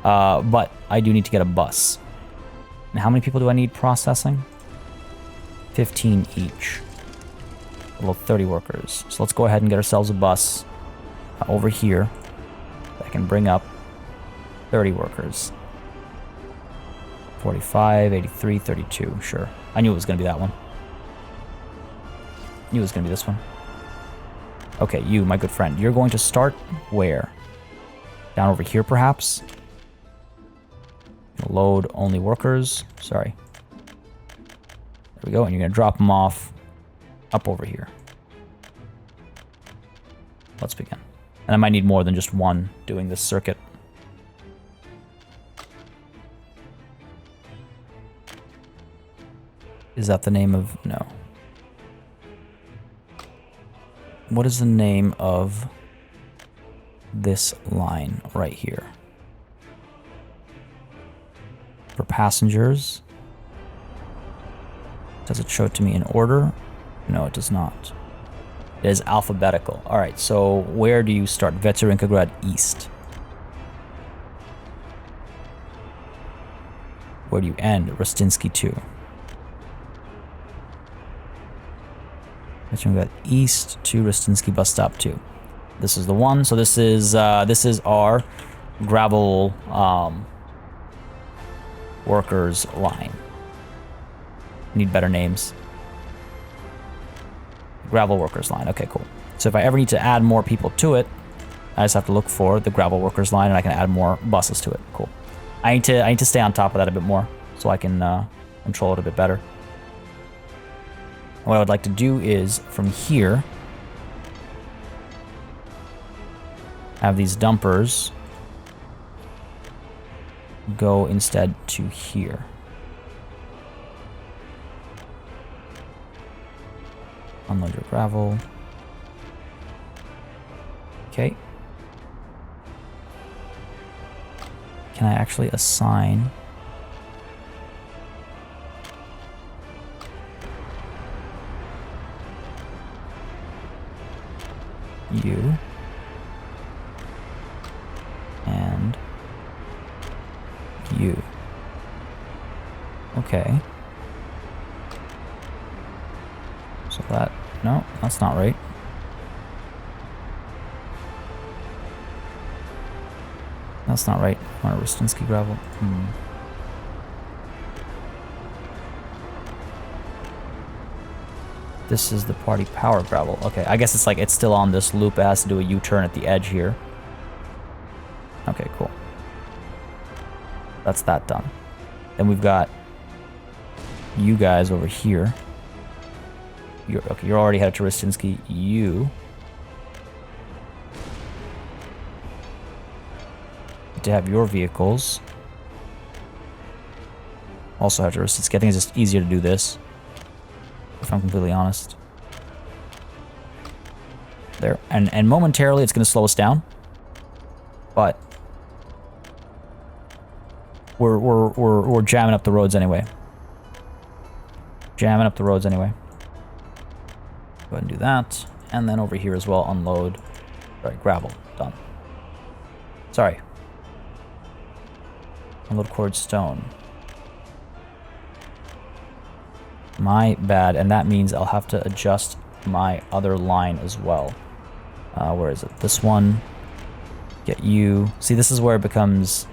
But I do need to get a bus. And how many people do I need processing? 15 each. A little 30 workers. So let's go ahead and get ourselves a bus over here that can bring up 30 workers. 45, 83, 32. Sure. I knew it was going to be that one. Knew it was going to be this one. Okay, you, my good friend. You're going to start where? Down over here, perhaps? Load only workers. Sorry. There we go. And you're going to drop them off up over here. Let's begin. And I might need more than just one doing this circuit. Is that the name of... No. What is the name of this line right here? For passengers. Does it show it to me in order? No, it does not. It is alphabetical. Alright, so where do you start? Veterinograd East. Where do you end? Rostinsky 2. Veterinograd East to Rostinsky Bus Stop 2. This is the one. So this is our gravel workers line. Need better names. Gravel workers line. Okay, cool. So if I ever need to add more people to it, I just have to look for the gravel workers line and I can add more buses to it. Cool. I need to stay on top of that a bit more so I can control it a bit better. What I would like to do is from here have these dumpers go instead to here. Unload your gravel. Okay. Can I actually assign you and Okay. So that... No, that's not right. That's not right. On a Rustinsky gravel. This is the party power gravel. Okay, I guess it's like it's still on this loop. It has to do a U-turn at the edge here. Okay, cool. That's that done. Then we've got you guys over here. You're already headed to Rustinsky. You to have your vehicles also have to Rustinsky. I think it's just easier to do this, if I'm completely honest. There. And momentarily it's going to slow us down. But we're jamming up the roads anyway. Jamming up the roads anyway. Go ahead and do that. And then over here as well, unload. Right, gravel. Done. Sorry. Unload quarried stone. My bad. And that means I'll have to adjust my other line as well. Where is it? This one. Get you. See, this is where it becomes,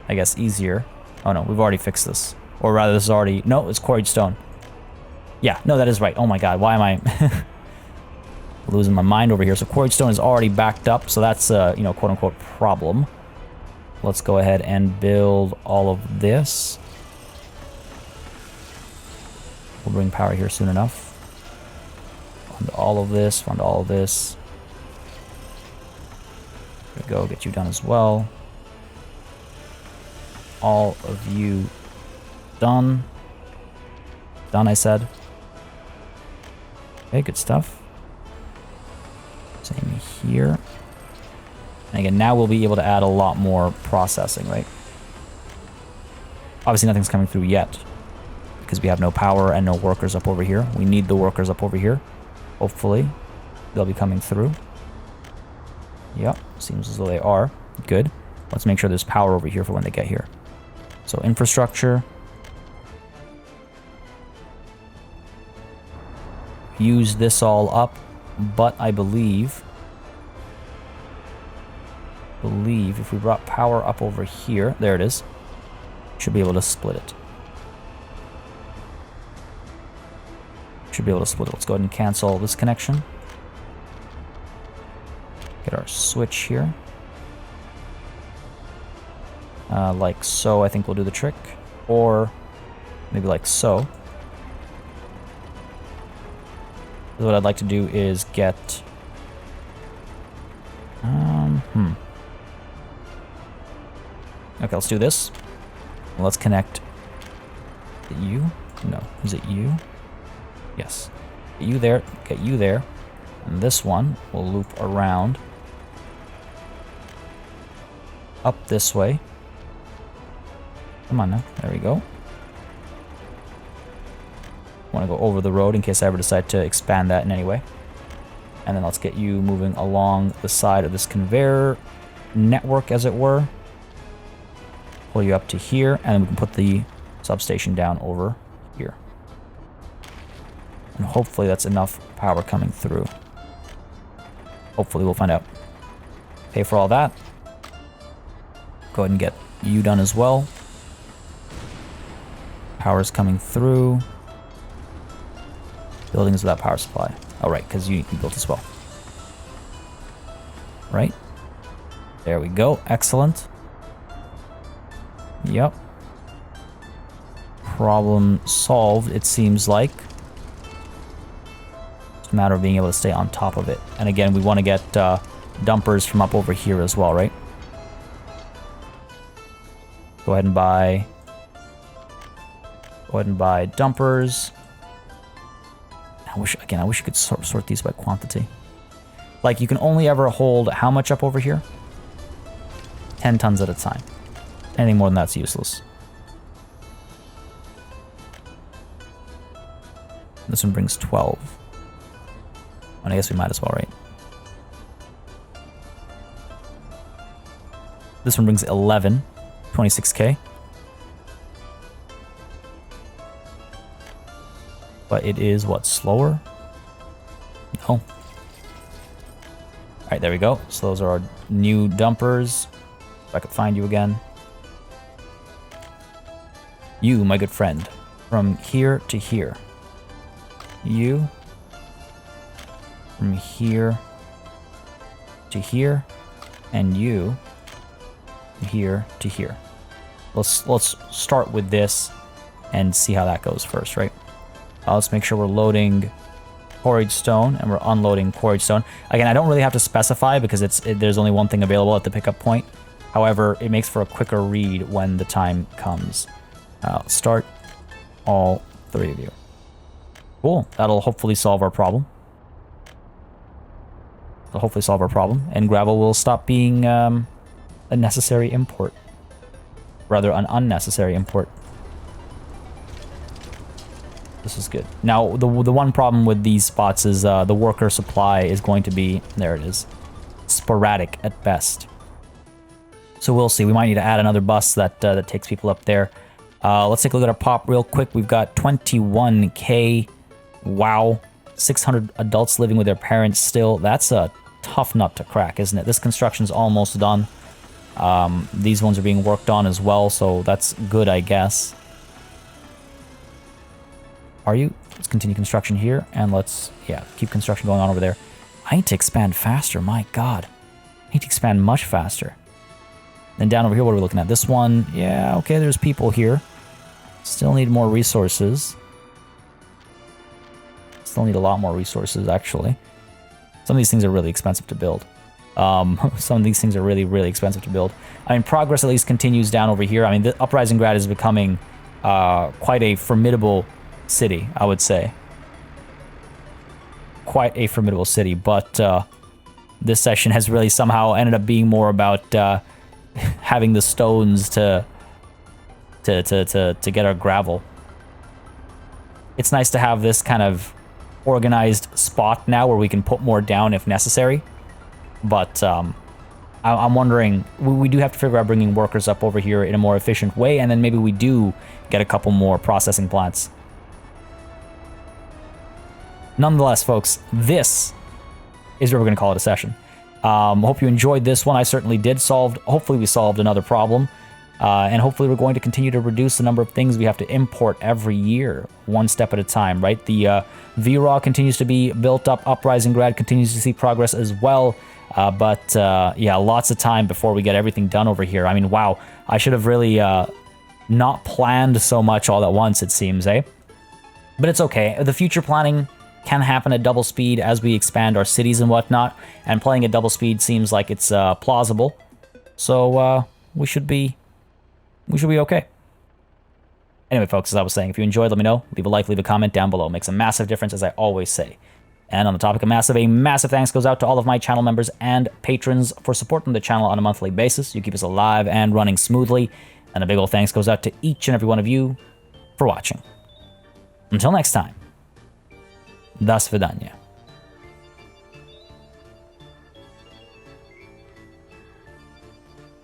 I guess, easier. Oh no, we've already fixed this. Or rather, this is already... No, it's quarried stone. Yeah, no, that is right. Oh my god, why am I... losing my mind over here. So quarried stone is already backed up, so that's a, you know, quote-unquote problem. Let's go ahead and build all of this. We'll bring power here soon enough. Fund all of this, fund all of this. There we go, get you done as well. All of you done. Done, I said. Okay, good stuff. Same here. And again, now we'll be able to add a lot more processing, right? Obviously nothing's coming through yet, because we have no power and no workers up over here. We need the workers up over here. Hopefully, they'll be coming through. Yep, seems as though they are. Good. Let's make sure there's power over here for when they get here. So infrastructure. Use this all up, but I believe if we brought power up over here, there it is, should be able to split it. Should be able to split it. Let's go ahead and cancel this connection. Get our switch here. Like so, I think we'll do the trick. Or maybe like so. What I'd like to do is get... Okay, let's do this. Let's connect... Is it you? No. Is it you? Yes. Get you there. Get you there. And this one will loop around. Up this way. Come on now. There we go. Want to go over the road in case I ever decide to expand that in any way. And then let's get you moving along the side of this conveyor network, as it were. Pull you up to here, and then we can put the substation down over here. And hopefully that's enough power coming through. Hopefully, we'll find out. Pay for all that. Go ahead and get you done as well. Power's coming through. Buildings without power supply. Oh, right, because you built as well. Right? There we go. Excellent. Yep. Problem solved, it seems like. It's a matter of being able to stay on top of it. And again, we want to get dumpers from up over here as well, right? Go ahead and buy... Go ahead and buy dumpers. I wish you could sort these by quantity. Like, you can only ever hold how much up over here? 10 tons at a time. Anything more than that's useless. This one brings 12. And I guess we might as well, right? This one brings 11. 26k. But it is, what, slower? No. Alright, there we go. So those are our new dumpers. If I could find you again. You, my good friend. From here to here. You. From here to here. And you. From here to here. Let's start with this and see how that goes first, right? Let's make sure we're loading quarried stone and we're unloading quarried stone. Again, I don't really have to specify because there's only one thing available at the pickup point. However, it makes for a quicker read when the time comes. Start all 3 of you. Cool. That'll hopefully solve our problem. And gravel will stop being a necessary import. Rather, an unnecessary import. This is good. Now, the one problem with these spots is the worker supply is going to be, there it is, sporadic at best. So we'll see. We might need to add another bus that takes people up there. Let's take a look at our pop real quick. We've got 21K. Wow. 600 adults living with their parents still. That's a tough nut to crack, isn't it? This construction's almost done. These ones are being worked on as well, so that's good, I guess. Are you? Let's continue construction here, and let's, yeah, keep construction going on over there. I need to expand faster, my god. I need to expand much faster. Then down over here, what are we looking at? This one, yeah, okay, there's people here. Still need more resources. Still need a lot more resources, actually. Some of these things are really expensive to build. Some of these things are really, really expensive to build. I mean, progress at least continues down over here. I mean, the Uprising Grad is becoming quite a formidable city, I would say. Quite a formidable city, but this session has really somehow ended up being more about having the stones to get our gravel. It's nice to have this kind of organized spot now where we can put more down if necessary. But I'm wondering, we do have to figure out bringing workers up over here in a more efficient way, and then maybe we do get a couple more processing plants. Nonetheless, folks, this is where we're going to call it a session. Hope you enjoyed this one. I certainly did. Hopefully we solved another problem. And hopefully we're going to continue to reduce the number of things we have to import every year, one step at a time, right? The VRAW continues to be built up. Uprising Grad continues to see progress as well. But yeah, lots of time before we get everything done over here. I mean, wow, I should have really not planned so much all at once, it seems, eh? But it's okay. The future planning can happen at double speed as we expand our cities and whatnot, and playing at double speed seems like it's plausible. So we should be okay. Anyway, folks, as I was saying, if you enjoyed, let me know. Leave a like, leave a comment down below. It makes a massive difference, as I always say. And on the topic of massive, a massive thanks goes out to all of my channel members and patrons for supporting the channel on a monthly basis. You keep us alive and running smoothly. And a big ol' thanks goes out to each and every one of you for watching. Until next time. До свидания.